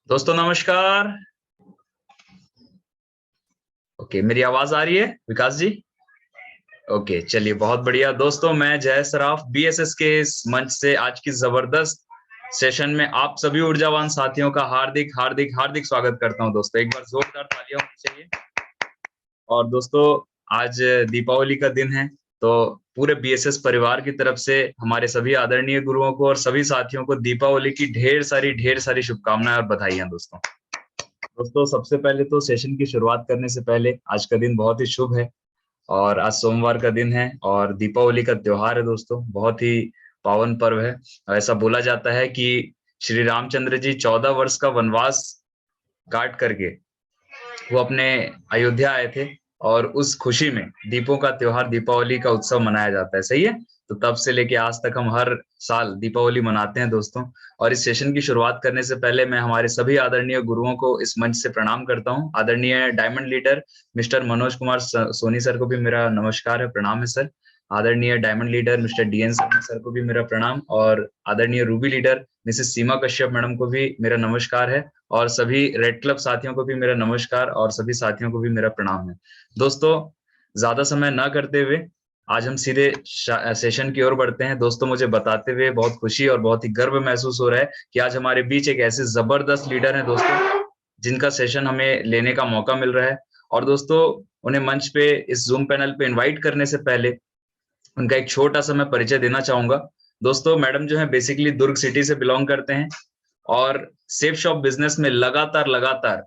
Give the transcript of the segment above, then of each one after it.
दोस्तों नमस्कार। ओके, मेरी आवाज आ रही है विकास जी? ओके, चलिए बहुत बढ़िया। दोस्तों मैं जय सराफ बीएसएस के इस मंच से आज की जबरदस्त सेशन में आप सभी ऊर्जावान साथियों का हार्दिक हार्दिक हार्दिक स्वागत करता हूं। दोस्तों एक बार जोरदार तालियां होनी चाहिए। और दोस्तों आज दीपावली का दिन है, तो पूरे बीएसएस परिवार की तरफ से हमारे सभी आदरणीय गुरुओं को और सभी साथियों को दीपावली की ढेर सारी शुभकामनाएं और बधाइयां। दोस्तों दोस्तों सबसे पहले तो सेशन की शुरुआत करने से पहले आज का दिन बहुत ही शुभ है और आज सोमवार का दिन है और दीपावली का त्योहार है। दोस्तों बहुत ही पावन पर्व है। ऐसा बोला जाता है कि श्री रामचंद्र जी 14 वर्ष का वनवास काट करके वो अपने अयोध्या आए थे और उस खुशी में दीपों का त्योहार दीपावली का उत्सव मनाया जाता है। सही है? तो तब से लेके आज तक हम हर साल दीपावली मनाते हैं दोस्तों। और इस सेशन की शुरुआत करने से पहले मैं हमारे सभी आदरणीय गुरुओं को इस मंच से प्रणाम करता हूं। आदरणीय diamond leader Mr Manoj Kumar Soni sir को भी मेरा नमस्कार है, प्रणाम है सर। आदरणीय diamond leader Mr DN sir को भी मेरा प्रणाम और आदरणीय ruby leader Mrs Seema Kashyap madam को भी मेरा नमस्कार है और सभी रेड क्लब साथियों को भी मेरा नमस्कार और सभी साथियों को भी मेरा प्रणाम है। दोस्तों ज्यादा समय ना करते हुए आज हम सीधे सेशन की ओर बढ़ते हैं। दोस्तों मुझे बताते हुए बहुत खुशी और बहुत ही गर्व महसूस हो रहा है कि आज हमारे बीच एक ऐसे जबरदस्त लीडर हैं दोस्तों, जिनका सेशन हमें लेने का मौका मिल रहा है। और दोस्तों उन्हें मंच पे इस जूम पैनल पे इनवाइट करने से पहले उनका एक छोटा सा मैं परिचय देना चाहूंगा। दोस्तों मैडम जो है बेसिकली दुर्ग सिटी से बिलोंग करते हैं और सेफ शॉप बिजनेस में लगातार लगातार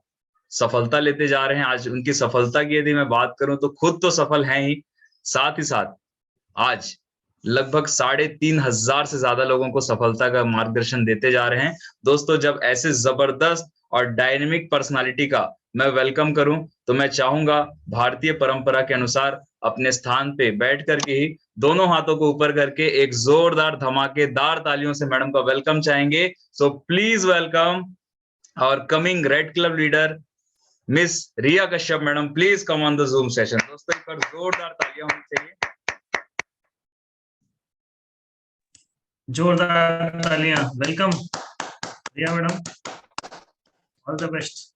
सफलता लेते जा रहे हैं। आज उनकी सफलता की यदि मैं बात करूं तो खुद तो सफल हैं ही साथ आज लगभग 3,500 से ज्यादा लोगों को सफलता का मार्गदर्शन देते जा रहे हैं। दोस्तों जब ऐसे जबरदस्त और डायनेमिक पर्सनालिटी का मैं वेलकम करूं तो मैं चाहूंगा भारतीय परंपरा के अनुसार अपने स्थान पे बैठ करके ही दोनों हाथों को ऊपर करके एक जोरदार धमाकेदार तालियों से मैडम का वेलकम चाहेंगे। सो प्लीज वेलकम और coming red club leader miss Riya Kashyap madam. Please come on the Zoom session. दोस्तों एक बार जोरदार तालियां होनी चाहिए। जोरदार तालियां। Welcome Riya madam, all the best.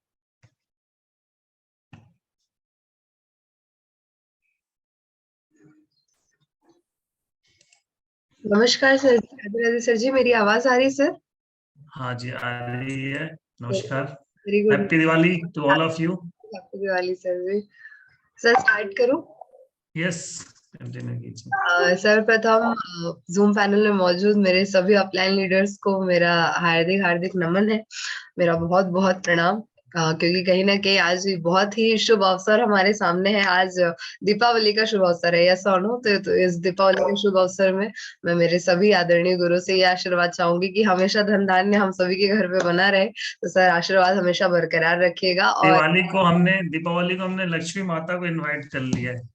नमस्कार सर जी, राधे राधे सर जी, मेरी आवाज आ रही है सर? हाँ जी आ रही है। नमस्कार, very good. Happy Diwali to all of you. Happy Diwali sir ji. Sir start करूं? यस, कंटिन्यू कीजिए। सर प्रथम जूम पैनल में मौजूद मेरे सभी अपलाइन लीडर्स को मेरा हार्दिक हार्दिक नमन है, मेरा बहुत बहुत प्रणाम। क्योंकि कहीं ना कहीं आज बहुत ही शुभ अवसर हमारे सामने है। आज दीपावली का शुभ अवसर है, यस और नो? तो इस दीपावली के शुभ अवसर में मैं मेरे सभी आदरणीय गुरु से ये आशीर्वाद चाहूंगी कि हमेशा धन धान्य हम सभी के घर पे बना रहे। तो सर आशीर्वाद हमेशा बरकरार रखिएगा। और दीपावली को हमने लक्ष्मी माता को इनवाइट कर लिया है।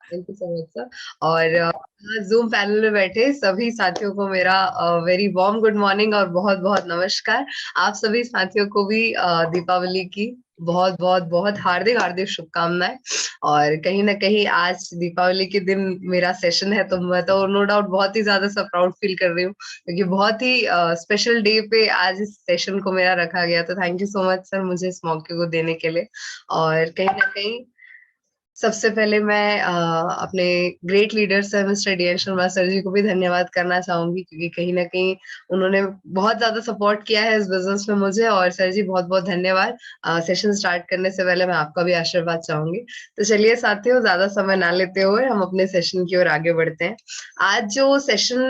Thank you so much sir. और जूम पैनल में बैठे सभी साथियों को मेरा वेरी वार्म गुड मॉर्निंग और बहुत बहुत नमस्कार। आप सभी साथियों को भी दीपावली की बहुत बहुत बहुत हार्दिक हार्दिक शुभकामनाएं। और कहीं ना कहीं आज दीपावली के दिन मेरा सेशन है, तो मैं तो नो डाउट बहुत ही ज्यादा सा प्राउड फील कर रही हूँ, क्योंकि बहुत ही स्पेशल डे पे आज इस सेशन को मेरा रखा गया। तो thank you so much sir मुझे इस मौके को देने के लिए। और कहीं ना कहीं सबसे पहले मैं अपने great leader sir mister D N Sharma sir ji को भी धन्यवाद करना चाहूंगी, क्योंकि कहीं ना कहीं उन्होंने बहुत ज्यादा सपोर्ट किया है इस बिजनेस में मुझे। और सर जी बहुत बहुत धन्यवाद। सेशन स्टार्ट करने से पहले मैं आपका भी आशीर्वाद चाहूंगी। तो चलिए साथियों, ज्यादा समय ना लेते हुए हम अपने सेशन की ओर आगे बढ़ते हैं। आज जो सेशन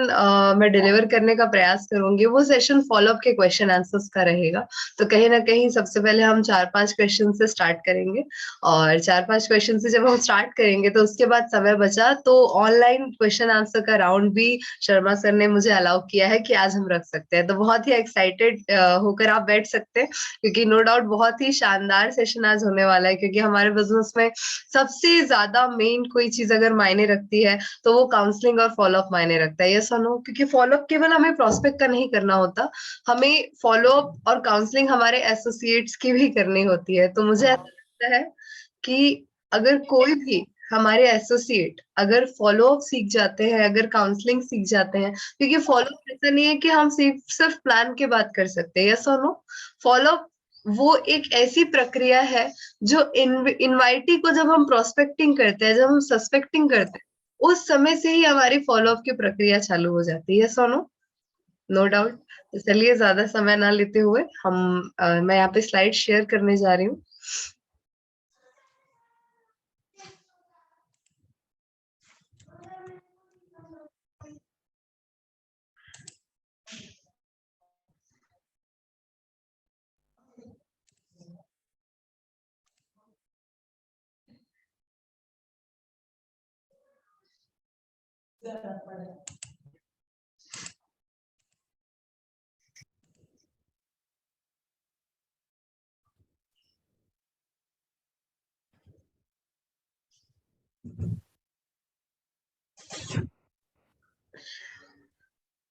मैं डिलीवर करने का प्रयास करूंगी वो सेशन फॉलोअप के क्वेश्चन आंसर्स का रहेगा। तो कहीं ना कहीं सबसे पहले हम 4-5 क्वेश्चन से स्टार्ट करेंगे और 4-5 क्वेश्चन से जब हम स्टार्ट करेंगे तो उसके बाद समय बचा तो ऑनलाइन क्वेश्चन आंसर का राउंड भी शर्मा सर ने मुझे अलाउ किया है कि आज हम रख सकते हैं। तो बहुत ही एक्साइटेड होकर आप बैठ सकते हैं, क्योंकि नो डाउट बहुत ही शानदार सेशन आज होने वाला है। क्योंकि हमारे बिजनेस में सबसे ज्यादा मेन कोई चीज अगर मायने रखती है तो वो काउंसलिंग और फॉलोअप मायने रखता है, यस और नो? क्योंकि फॉलोअप केवल हमें प्रोस्पेक्ट का नहीं करना होता, हमें फॉलोअप और काउंसलिंग हमारे एसोसिएट्स की भी करनी होती है। तो मुझे ऐसा लगता है कि अगर कोई भी हमारे एसोसिएट अगर फॉलो अप सीख जाते हैं, अगर काउंसलिंग सीख जाते हैं, क्योंकि फॉलो अप ऐसा नहीं है कि हम सिर्फ सिर्फ प्लान के बात कर सकते हैं, यस और नो। फॉलो अप वो एक ऐसी प्रक्रिया है जो इनवाइटी को जब हम प्रोस्पेक्टिंग करते हैं, जब हम सस्पेक्टिंग करते हैं, उस समय से ही हमारी फॉलो अप की प्रक्रिया चालू हो जाती है, यस और नो। No doubt. तो चलिए ज्यादा समय ना लेते हुए मैं यहाँ पे स्लाइड शेयर करने जा रही हूँ।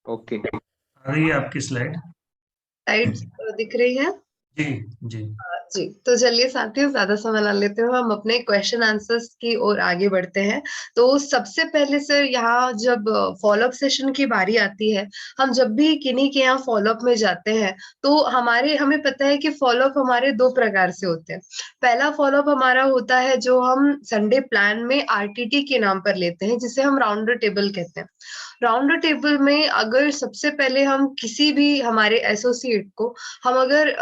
ओके, आ रही है आपकी स्लाइड? स्लाइड्स दिख रही है? जी जी। जी, तो चलिए साथियों ज्यादा समय ना लेते हुए हम अपने क्वेश्चन आंसर्स की ओर आगे बढ़ते हैं। तो सबसे पहले सर यहाँ जब फॉलोअप सेशन की बारी आती है, हम जब भी किन्हीं के यहाँ फॉलोअप में जाते हैं, तो हमें पता है कि फॉलोअप हमारे 2 प्रकार से होते हैं। पहला फॉलोअप हमारा होता है जो हम संडे प्लान में आरटीटी के नाम पर लेते हैं, जिसे हम राउंड द टेबल कहते हैं। राउंड द टेबल में अगर सबसे पहले हम किसी भी हमारे एसोसिएट को हम अगर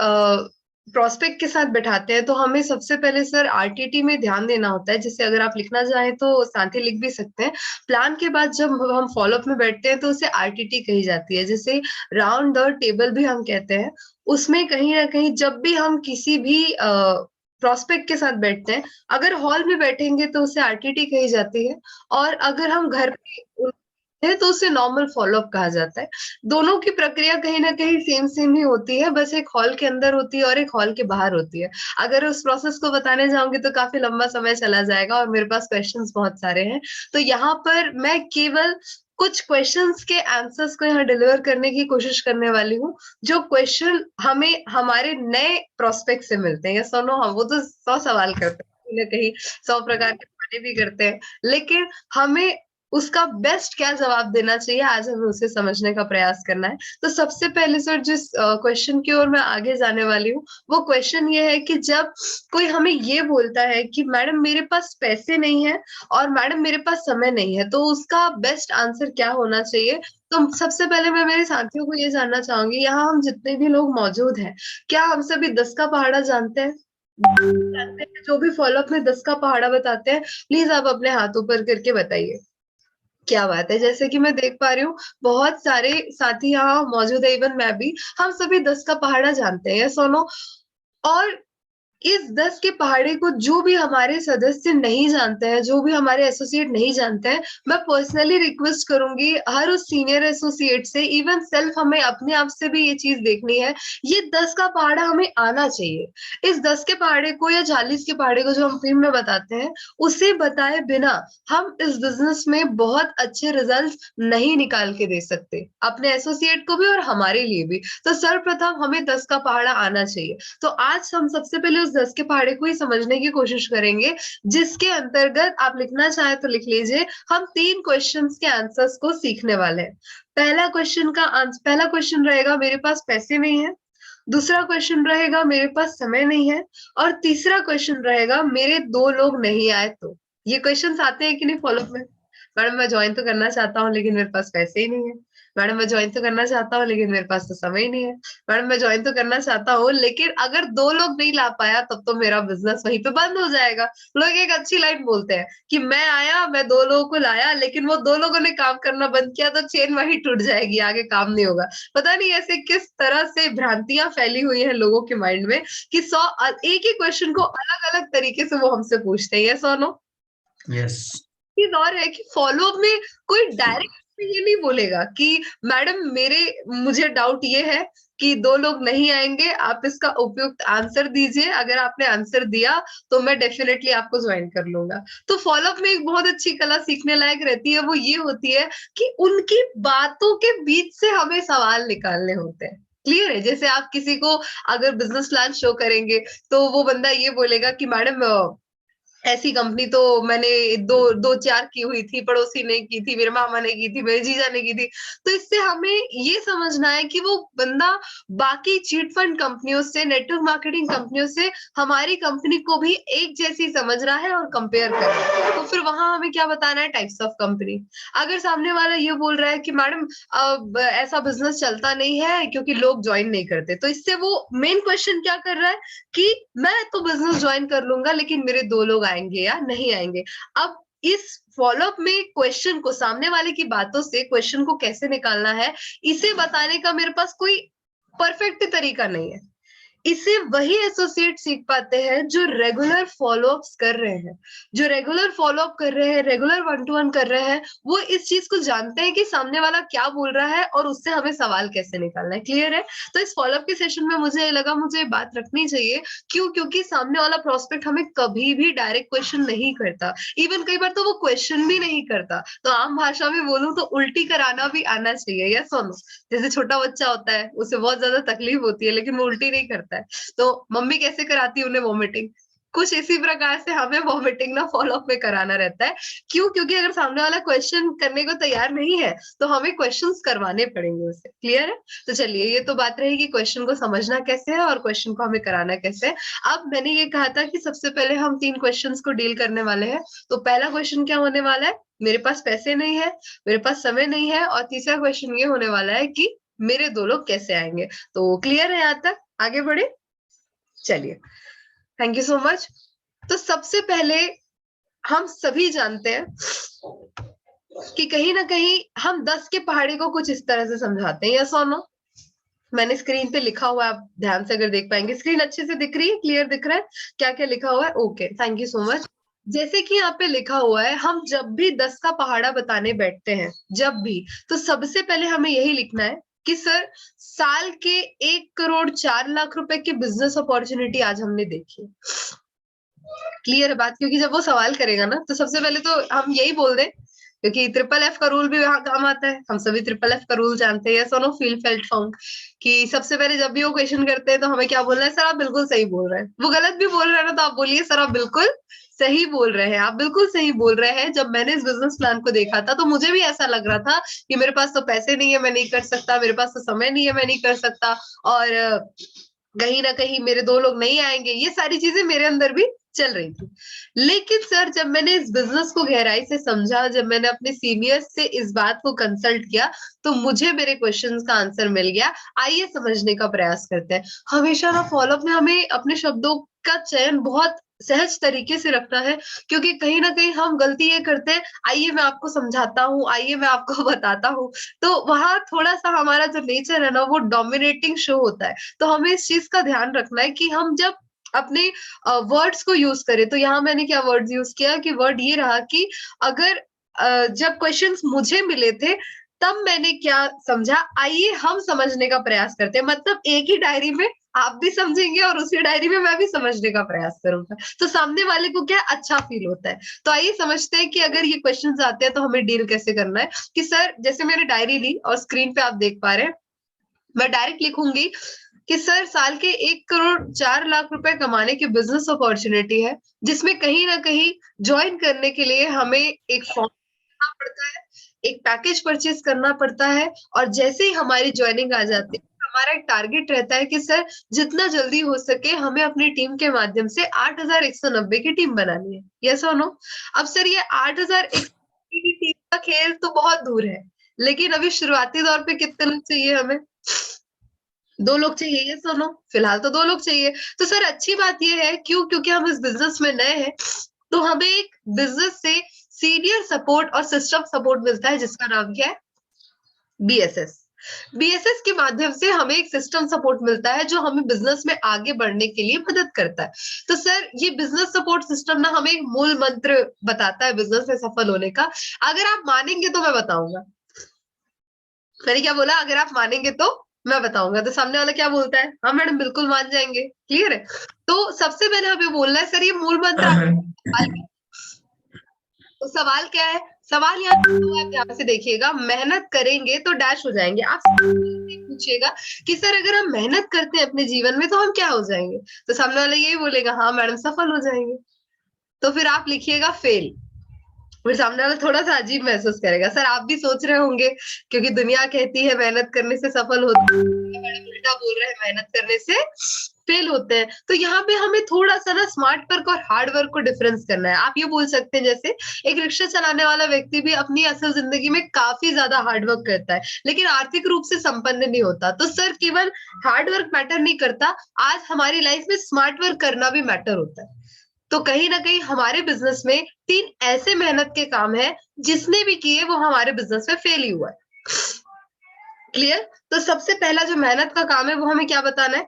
प्रोस्पेक्ट के साथ बैठाते हैं, तो हमें सबसे पहले सर आरटीटी में ध्यान देना होता है, जिसे अगर आप लिखना चाहें तो साथ ही लिख भी सकते हैं। प्लान के बाद जब हम फॉलोअप में बैठते हैं तो उसे आरटीटी कही जाती है, जिसे राउंड द टेबल भी हम कहते हैं। उसमें कहीं ना कहीं जब भी हम किसी भी प्रोस्पेक्ट के साथ बैठते हैं, अगर हॉल में बैठेंगे तो उसे आरटीटी कही जाती है, और अगर हम घर पे है तो उसे नॉर्मल फॉलोअप कहा जाता है। दोनों की प्रक्रिया कहीं ना कहीं सेम सेम ही होती है, बस एक हॉल के अंदर होती है और एक हॉल के बाहर होती है। अगर उस प्रोसेस को बताने जाऊंगी तो काफी लंबा समय चला जाएगा और मेरे पास क्वेश्चंस बहुत सारे हैं। तो यहाँ पर मैं केवल कुछ क्वेश्चंस के आंसर्स को यहाँ डिलीवर करने की कोशिश करने वाली हूँ, जो क्वेश्चन हमें हमारे नए प्रोस्पेक्ट से मिलते हैं। या सुनो, हम वो तो 100 सवाल करते हैं, कहीं ना कहीं 100 प्रकार के बातें भी करते हैं, लेकिन हमें उसका बेस्ट क्या जवाब देना चाहिए, आज हमें उसे समझने का प्रयास करना है। तो सबसे पहले सर जिस क्वेश्चन की ओर मैं आगे जाने वाली हूँ, वो क्वेश्चन ये है कि जब कोई हमें ये बोलता है कि मैडम मेरे पास पैसे नहीं है और मैडम मेरे पास समय नहीं है, तो उसका बेस्ट आंसर क्या होना चाहिए। तो सबसे पहले मैं मेरे साथियों को ये जानना चाहूंगी, यहाँ हम जितने भी लोग मौजूद हैं, क्या हम सभी 10 का पहाड़ा जानते हैं? जानते हैं? जो भी फॉलोअप में 10 का पहाड़ा बताते हैं, प्लीज आप अपने हाथ ऊपर करके बताइए। क्या बात है, जैसे कि मैं देख पा रही हूँ बहुत सारे साथी यहाँ मौजूद है, इवन मैं भी। हम सभी 10 का पहाड़ा जानते हैं, सोनो। और इस 10 के पहाड़े को जो भी हमारे सदस्य नहीं जानते हैं, जो भी हमारे एसोसिएट नहीं जानते हैं, मैं पर्सनली रिक्वेस्ट करूंगी हर उस सीनियर एसोसिएट से, इवन सेल्फ हमें अपने आप से भी ये चीज देखनी है, ये 10 का पहाड़ा हमें आना चाहिए। इस 10 के पहाड़े को या 40 के पहाड़े को जो हम फिल्म में बताते हैं, उसे बताए बिना हम इस बिजनेस में बहुत अच्छे रिजल्ट नहीं निकाल के दे सकते, अपने एसोसिएट को भी और हमारे लिए भी। तो सर्वप्रथम हमें 10 का पहाड़ा आना चाहिए। तो आज हम सबसे पहले उस 10 के पहाड़े को ही समझने की कोशिश करेंगे, जिसके अंतर्गत आप लिखना चाहें तो लिख लीजिए, हम 3 क्वेश्चंस के आंसर्स को सीखने वाले हैं। पहला क्वेश्चन रहेगा मेरे पास पैसे नहीं है, दूसरा क्वेश्चन रहेगा मेरे पास समय नहीं है, और तीसरा क्वेश्चन रहेगा मेरे 2 लोग नहीं आए तो। ये क्वेश्चंस आते हैं कि नहीं फॉलोअप में? मैडम मैं ज्वाइन तो करना चाहता हूँ लेकिन मेरे पास पैसे ही नहीं है। मैडम मैं ज्वाइन तो करना चाहता हूँ लेकिन मेरे पास तो समय ही नहीं है। मैडम मैं ज्वाइन तो करना चाहता हूँ लेकिन अगर 2 लोग नहीं ला पाया तब तो मेरा बिजनेस वहीं पे बंद हो जाएगा। लोग एक अच्छी लाइन बोलते हैं कि मैं आया, मैं 2 लोगों को लाया, लेकिन वो 2 लोगों ने काम करना बंद किया तो चेन वहीं टूट जाएगी, आगे काम नहीं होगा। पता नहीं ऐसे किस तरह से भ्रांतियां फैली हुई हैं लोगों के माइंड में कि 100 एक ही क्वेश्चन को अलग अलग तरीके से वो हमसे पूछते हैं। यस और नो? यस। चीज और है कि फॉलोअप में कोई डायरेक्ट ये नहीं बोलेगा कि मैडम मुझे डाउट ये है कि 2 लोग नहीं आएंगे, आप इसका उपयुक्त आंसर दीजिए, अगर आपने आंसर दिया तो मैं डेफिनेटली आपको ज्वाइन कर लूंगा। तो फॉलोअप में एक बहुत अच्छी कला सीखने लायक रहती है, वो ये होती है कि उनकी बातों के बीच से हमें सवाल निकालने होते हैं। क्लियर है? जैसे आप किसी को अगर बिजनेस प्लान शो करेंगे तो वो बंदा ये बोलेगा कि मैडम ऐसी कंपनी तो मैंने दो चार की हुई थी, पड़ोसी ने की थी, मेरे मामा ने की थी, मेरे जीजा ने की थी। तो इससे हमें ये समझना है कि वो बंदा बाकी चीट फंड कंपनियों से, नेटवर्क मार्केटिंग कंपनियों से हमारी कंपनी को भी एक जैसी समझ रहा है और कंपेयर कर रहा है। तो फिर वहां हमें क्या बताना है, टाइप्स ऑफ कंपनी। अगर सामने वाला ये बोल रहा है कि मैडम अब ऐसा बिजनेस चलता नहीं है क्योंकि लोग ज्वाइन नहीं करते, तो इससे वो मेन क्वेश्चन क्या कर रहा है कि मैं तो बिजनेस ज्वाइन कर लूंगा लेकिन मेरे 2 लोग आएंगे या नहीं आएंगे। अब इस फॉलोअप में क्वेश्चन को, सामने वाले की बातों से क्वेश्चन को कैसे निकालना है, इसे बताने का मेरे पास कोई परफेक्ट तरीका नहीं है। इसे वही एसोसिएट सीख पाते हैं जो रेगुलर फॉलोअप्स कर रहे हैं, जो रेगुलर फॉलोअप कर रहे हैं, रेगुलर 1 to 1 कर रहे हैं। वो इस चीज को जानते हैं कि सामने वाला क्या बोल रहा है और उससे हमें सवाल कैसे निकालना है। क्लियर है? तो इस फॉलोअप के सेशन में मुझे लगा मुझे बात रखनी चाहिए। क्यों? क्योंकि सामने वाला प्रोस्पेक्ट हमें कभी भी डायरेक्ट क्वेश्चन नहीं करता, इवन कई बार तो वो क्वेश्चन भी नहीं करता। तो आम भाषा में बोलूं तो उल्टी कराना भी आना चाहिए। या सुनो, जैसे छोटा बच्चा होता है, उसे बहुत ज्यादा तकलीफ होती है लेकिन वो उल्टी नहीं करता है, तो मम्मी कैसे कराती है उन्हें वॉमिटिंग, कुछ इसी प्रकार से हमें वॉमिटिंग ना फॉलोअप में कराना रहता है। क्यों? क्योंकि अगर सामने वाला क्वेश्चन करने को तैयार नहीं है तो हमें क्वेश्चंस करवाने पड़ेंगे उससे। क्लियर है? तो चलिए, ये तो बात रही कि क्वेश्चन को समझना कैसे है और क्वेश्चन को हमें कराना कैसे है। अब मैंने ये कहा था कि सबसे पहले हम 3 क्वेश्चंस को डील करने वाले हैं। तो पहला क्वेश्चन क्या होने वाला है, मेरे पास पैसे नहीं है, मेरे पास समय नहीं है, और तीसरा क्वेश्चन ये होने वाला है कि मेरे 2 लोग कैसे आएंगे। तो क्लियर है यहाँ तक? आगे बढ़े? चलिए, थैंक यू सो मच। तो सबसे पहले हम सभी जानते हैं कि कहीं ना कहीं हम 10 के पहाड़े को कुछ इस तरह से समझाते हैं। यस और नो? मैंने स्क्रीन पे लिखा हुआ है, आप ध्यान से अगर देख पाएंगे, स्क्रीन अच्छे से दिख रही है, क्लियर दिख रहा है क्या क्या लिखा हुआ है? Okay, thank you so much. जैसे कि यहाँ पे लिखा हुआ है, हम जब भी 10 का पहाड़ा बताने बैठते हैं, जब भी, तो सबसे पहले हमें यही लिखना है कि सर, साल के 1,04,00,000 रुपए की बिजनेस अपॉर्चुनिटी आज हमने देखी। क्लियर है बात? क्योंकि जब वो सवाल करेगा ना, तो सबसे पहले तो हम यही बोल दें, क्योंकि FFF का रूल भी वहां काम आता है। हम सभी FFF का रूल जानते हैं, सोनो फील फेल्ट फाउंड, कि सबसे पहले जब भी वो क्वेश्चन करते हैं तो हमें क्या बोलना है, सर आप बिल्कुल सही बोल रहे हैं। वो गलत भी बोल रहे हैं ना, तो आप बोलिए सर आप बिल्कुल सही बोल रहे हैं, आप बिल्कुल सही बोल रहे हैं। जब मैंने इस बिजनेस प्लान को देखा था तो मुझे भी ऐसा लग रहा था कि मेरे पास तो पैसे नहीं है, मैं नहीं कर सकता, मेरे पास तो समय नहीं है, मैं नहीं कर सकता, और कहीं ना कहीं मेरे 2 लोग नहीं आएंगे। ये सारी चीजें मेरे अंदर भी चल रही थी। लेकिन सर, जब मैंने इस बिजनेस को गहराई से समझा, जब मैंने अपने सीनियर्स से इस बात को कंसल्ट किया, तो मुझे मेरे क्वेश्चंस का आंसर मिल गया। आइए समझने का प्रयास करते हैं। हमेशा ना फॉलोअप में हमें अपने शब्दों का चयन बहुत सहज तरीके से रखना है, क्योंकि कहीं ना कहीं हम गलती ये करते हैं, आइए मैं आपको समझाता हूँ, आइए मैं आपको बताता हूँ, तो वहां थोड़ा सा हमारा जो नेचर है ना, वो डोमिनेटिंग शो होता है। तो हमें इस चीज का ध्यान रखना है कि हम जब अपने वर्ड्स को यूज करें, तो यहाँ मैंने क्या वर्ड्स यूज किया कि वर्ड ये रहा कि अगर जब क्वेश्चंस मुझे मिले थे तब मैंने क्या समझा, आइए हम समझने का प्रयास करते हैं। मतलब एक ही डायरी में आप भी समझेंगे और उसी डायरी में मैं भी समझने का प्रयास करूंगा, तो सामने वाले को क्या अच्छा फील होता है। तो आइए समझते हैं कि अगर ये क्वेश्चंस आते हैं तो हमें डील कैसे करना है। कि सर, जैसे मैंने डायरी ली और स्क्रीन पे आप देख पा रहे हैं, मैं डायरेक्ट लिखूंगी कि सर, साल के 1,04,00,000 रुपए कमाने की बिजनेस अपॉर्चुनिटी है, जिसमें कहीं ना कहीं ज्वाइन करने के लिए हमें एक फॉर्म भरना पड़ता है, एक पैकेज परचेज करना पड़ता है, और जैसे ही हमारी ज्वाइनिंग आ जाती है, हमारा एक टारगेट रहता है कि सर, जितना जल्दी हो सके हमें अपनी टीम के माध्यम से 8,190 की टीम बनानी है। यस और नो? अब सर, ये 8,190 की टीम का खेल तो बहुत दूर है, लेकिन अभी शुरुआती दौर पे कितने लोग चाहिए हमें? 2 लोग चाहिए। ये सुनो, फिलहाल तो 2 लोग चाहिए। तो सर, अच्छी बात ये है, क्यों? क्योंकि हम इस बिजनेस में नए हैं, तो हमें एक बिजनेस से सीनियर सपोर्ट और सिस्टम सपोर्ट मिलता है, जिसका नाम क्या है? BSS। BSS के माध्यम से हमें एक सिस्टम सपोर्ट मिलता है जो हमें बिजनेस में आगे बढ़ने के लिए मदद करता है। तो सर, ये बिजनेस सपोर्ट सिस्टम ना हमें एक मूल मंत्र बताता है बिजनेस में सफल होने का। अगर आप मानेंगे तो मैं बताऊंगा। मैंने क्या बोला? अगर आप मानेंगे तो मैं बताऊंगा। तो सामने वाला क्या बोलता है? हाँ मैडम, बिल्कुल मान जाएंगे। क्लियर है? तो सबसे पहले हमें बोलना है, सर ये मूल मंत्र सवाल क्या? तो सवाल क्या है? सवाल यहाँ आप ध्यान से देखिएगा, मेहनत करेंगे तो डैश हो जाएंगे। आप पूछिएगा कि सर, अगर हम मेहनत करते हैं अपने जीवन में तो हम क्या हो जाएंगे? तो सामने वाला यही बोलेगा, हाँ मैडम, सफल हो जाएंगे। तो फिर आप लिखिएगा फेल। फिर सामने वाला थोड़ा सा अजीब महसूस करेगा। सर आप भी सोच रहे होंगे क्योंकि दुनिया कहती है मेहनत करने से सफल होते हैं, मैडम उल्टा बोल रहे हैं मेहनत करने से फेल होते हैं। तो यहाँ पे हमें थोड़ा सा ना स्मार्ट वर्क और हार्ड वर्क को डिफरेंस करना है। आप ये बोल सकते हैं जैसे एक रिक्शा चलाने वाला व्यक्ति भी अपनी असल जिंदगी में काफी ज्यादा हार्ड वर्क करता है लेकिन आर्थिक रूप से संपन्न नहीं होता। तो सर केवल हार्ड वर्क मैटर नहीं करता, आज हमारी लाइफ में स्मार्ट वर्क करना भी मैटर होता है। तो कहीं ना कहीं हमारे बिजनेस में 3 ऐसे मेहनत के काम है जिसने भी किए वो हमारे बिजनेस में फेल ही हुआ है। क्लियर? तो सबसे पहला जो मेहनत का काम है वो हमें क्या बताना है?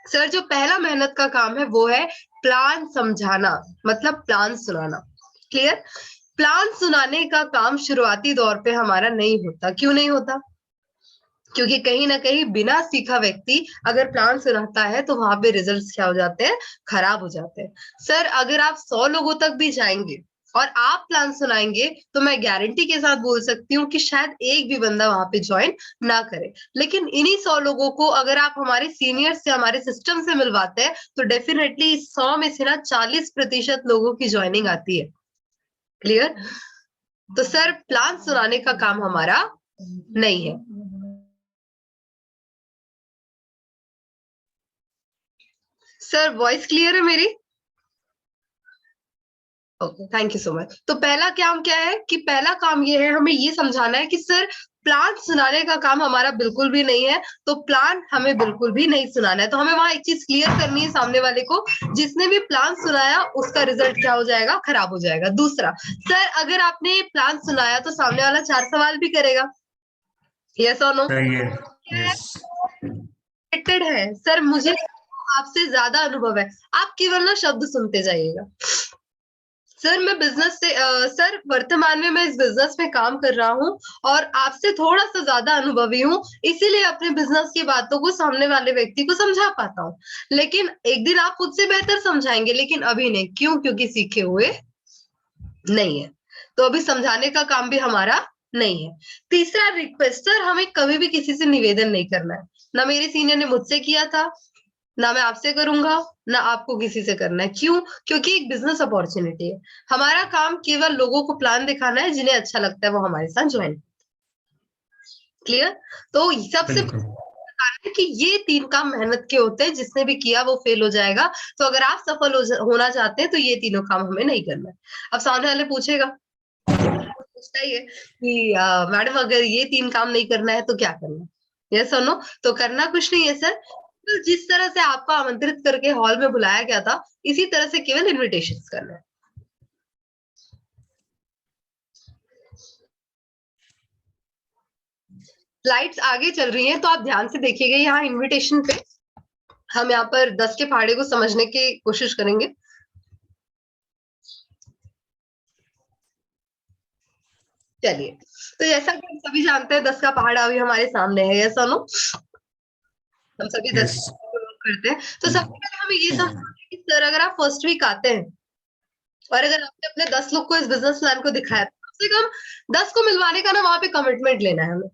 सर जो पहला मेहनत का काम है वो है प्लान समझाना, मतलब प्लान सुनाना। क्लियर? प्लान सुनाने का काम शुरुआती दौर पे हमारा नहीं होता। क्यों नहीं होता? क्योंकि कहीं ना कहीं बिना सीखा व्यक्ति अगर प्लान सुनाता है तो वहां पे रिजल्ट्स क्या हो जाते हैं? खराब हो जाते हैं। सर अगर आप 100 लोगों तक भी जाएंगे और आप प्लान सुनाएंगे तो मैं गारंटी के साथ बोल सकती हूँ कि शायद एक भी बंदा वहां पे ज्वाइन ना करे। लेकिन इन्हीं 100 लोगों को अगर आप हमारे सीनियर से, हमारे सिस्टम से मिलवाते हैं तो डेफिनेटली 100 में से ना 40% लोगों की ज्वाइनिंग आती है। क्लियर? तो सर प्लान सुनाने का काम हमारा नहीं है। सर वॉइस क्लियर है मेरी? Okay, thank you so much. तो पहला काम क्या है कि पहला काम ये है, हमें ये समझाना है कि सर प्लान सुनाने का काम हमारा बिल्कुल भी नहीं है, तो प्लान हमें बिल्कुल भी नहीं सुनाना है। तो हमें वहां एक चीज क्लियर करनी है सामने वाले को, जिसने भी प्लान सुनाया उसका रिजल्ट क्या हो जाएगा? खराब हो जाएगा। दूसरा, सर अगर आपने प्लान सुनाया तो सामने वाला 4 सवाल भी करेगा। यस और नो? सही है। यस। रिलेटेड है। सर मुझे आपसे ज्यादा अनुभव है, आप केवल ना शब्द सुनते जाइएगा। सर मैं बिजनेस से सर वर्तमान में मैं इस बिजनेस में काम कर रहा हूँ और आपसे थोड़ा सा ज्यादा अनुभवी हूँ, इसीलिए अपने बिजनेस की बातों को सामने वाले व्यक्ति को समझा पाता हूँ। लेकिन एक दिन आप खुद से बेहतर समझाएंगे, लेकिन अभी नहीं। क्यों? क्योंकि सीखे हुए नहीं है। तो अभी समझाने का काम भी हमारा नहीं है। तीसरा रिक्वेस्ट, सर हमें कभी भी किसी से निवेदन नहीं करना है। ना मेरे सीनियर ने मुझसे किया था, ना मैं आपसे करूंगा, ना आपको किसी से करना है। क्यों? क्योंकि एक बिजनेस अपॉर्चुनिटी है। हमारा काम केवल लोगों को प्लान दिखाना है, जिन्हें अच्छा लगता है वो हमारे साथ ज्वाइन। क्लियर? तो सबसे बिल्कुल। है कि ये 3 काम मेहनत के होते हैं, जिसने भी किया वो फेल हो जाएगा। तो अगर आप सफल होना चाहते हैं तो ये तीनों काम हमें नहीं करना है। अब सामने वाले पूछेगा, पूछता ही है कि मैडम अगर ये 3 काम नहीं करना है तो क्या करना है? यस और नो? तो करना कुछ नहीं है सर, तो जिस तरह से आपको आमंत्रित करके हॉल में बुलाया गया था इसी तरह से केवल इनविटेशन करना है। स्लाइड्स आगे चल रही हैं तो आप ध्यान से देखिएगा। यहाँ इनविटेशन पे हम यहाँ पर 10 के पहाड़े को समझने की कोशिश करेंगे। चलिए, तो जैसा कि हम सभी जानते हैं 10 का पहाड़ा अभी हमारे सामने है। यस और नो? हम सभी 10 यस। को नोट करते हैं। तो सबसे पहले हमें ये समझना है कि सर अगर आप फर्स्ट वीक आते हैं और अगर आपने अपने 10 लोग को इस बिजनेस प्लान को दिखाया, तो कम से कम 10 को मिलवाने का ना वहां पे कमिटमेंट लेना है हमें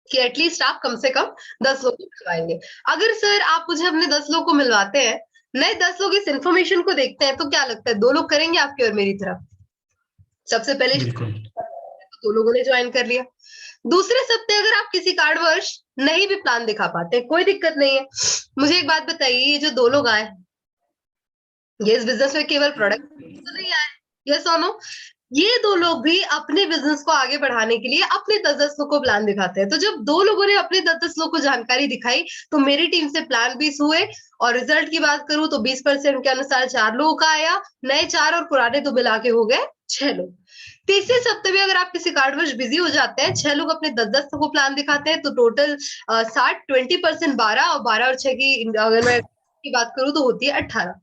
कि एटलीस्ट आप कम से कम 10 लोग को मिलवाएंगे। अगर सर आप मुझे अपने 10 लोग को मिलवाते हैं, नए 10 लोग इस इन्फॉर्मेशन को देखते हैं, तो क्या लगता है 2 लोग करेंगे आपकी और मेरी तरफ? सबसे पहले बिल्कुल। 2 लोगों ने ज्वाइन कर लिया। दूसरे सप्ते अगर आप किसी कारणवश नहीं भी प्लान दिखा पाते, कोई दिक्कत नहीं है। मुझे एक बात बताइए, ये जो 2 लोग आए, ये इस बिजनेस में केवल प्रोडक्ट तो नहीं आए? यस और नो? ये 2 लोग भी अपने बिजनेस को आगे बढ़ाने के लिए अपने 10-10 लोग को प्लान दिखाते हैं। तो जब 2 लोगों ने अपने 10-10 लोग को जानकारी दिखाई तो मेरी टीम से प्लान 20 हुए और रिजल्ट की बात करूं तो 20% के अनुसार 4 लोगों का आया, नए 4 और पुराने 2 मिला के हो गए 6 लोग। तीसरे सप्ते में अगर आप किसी कारणवश बिजी हो जाते हैं, 6 लोग अपने 10-10 को प्लान दिखाते हैं, तो टोटल 60 20% 12 और 12 और 6 की अगर मैं की बात करूं तो होती है 18।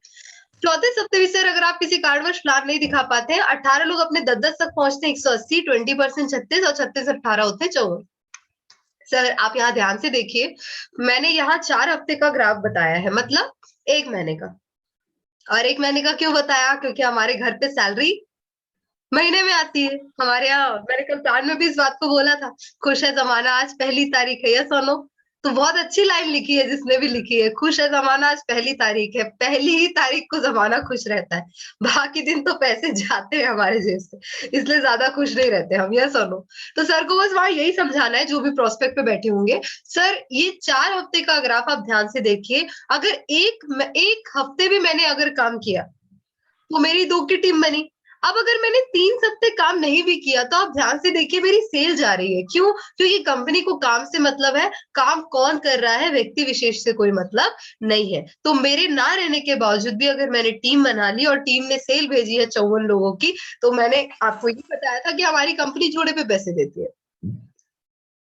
चौथे सप्ते भी सर अगर आप किसी कारणवश प्लान नहीं दिखा पाते हैं, 18 लोग अपने 10-10 तक पहुंचते हैं 180, 20% 36 और 36 18 होते हैं 54। सर आप यहाँ ध्यान से देखिए, मैंने यहाँ 4 हफ्ते का ग्राफ बताया है, मतलब 1 महीने का। और 1 महीने का क्यों बताया? क्योंकि हमारे घर पे सैलरी महीने में आती है। हमारे यहाँ मैंने कल प्लान में भी इस बात को बोला था, खुश है जमाना आज पहली तारीख है। यस और नो? तो बहुत अच्छी लाइन लिखी है जिसने भी लिखी है, खुश है जमाना आज पहली तारीख है, पहली ही तारीख को जमाना खुश रहता है, बाकी दिन तो पैसे जाते हैं हमारे जेब से, इसलिए ज्यादा खुश नहीं रहते हम, यस और नो। तो सर को बस वहां यही समझाना है जो भी प्रोस्पेक्ट पे बैठे होंगे, सर ये 4 हफ्ते का ग्राफ आप ध्यान से देखिए, अगर एक हफ्ते भी मैंने अगर काम किया तो मेरी 2 की टीम बनी। अब अगर मैंने 3 हफ्ते काम नहीं भी किया तो आप ध्यान से देखिए मेरी सेल जा रही है, क्यों? क्योंकि कंपनी को काम से मतलब है, काम कौन कर रहा है व्यक्ति विशेष से कोई मतलब नहीं है। तो मेरे ना रहने के बावजूद भी अगर मैंने टीम बना ली और टीम ने सेल भेजी है 54 लोगों की, तो मैंने आपको ये बताया था कि हमारी कंपनी जोड़े पे पैसे देती है।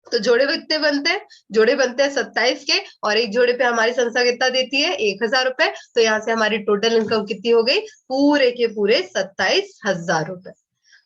तो जोड़े कितने बनते हैं? जोड़े बनते हैं 27 के, और एक जोड़े पे हमारी संस्था कितना देती है? 1000 रुपए। तो यहाँ से हमारी टोटल इनकम कितनी हो गई? पूरे के पूरे 27,000 रुपए।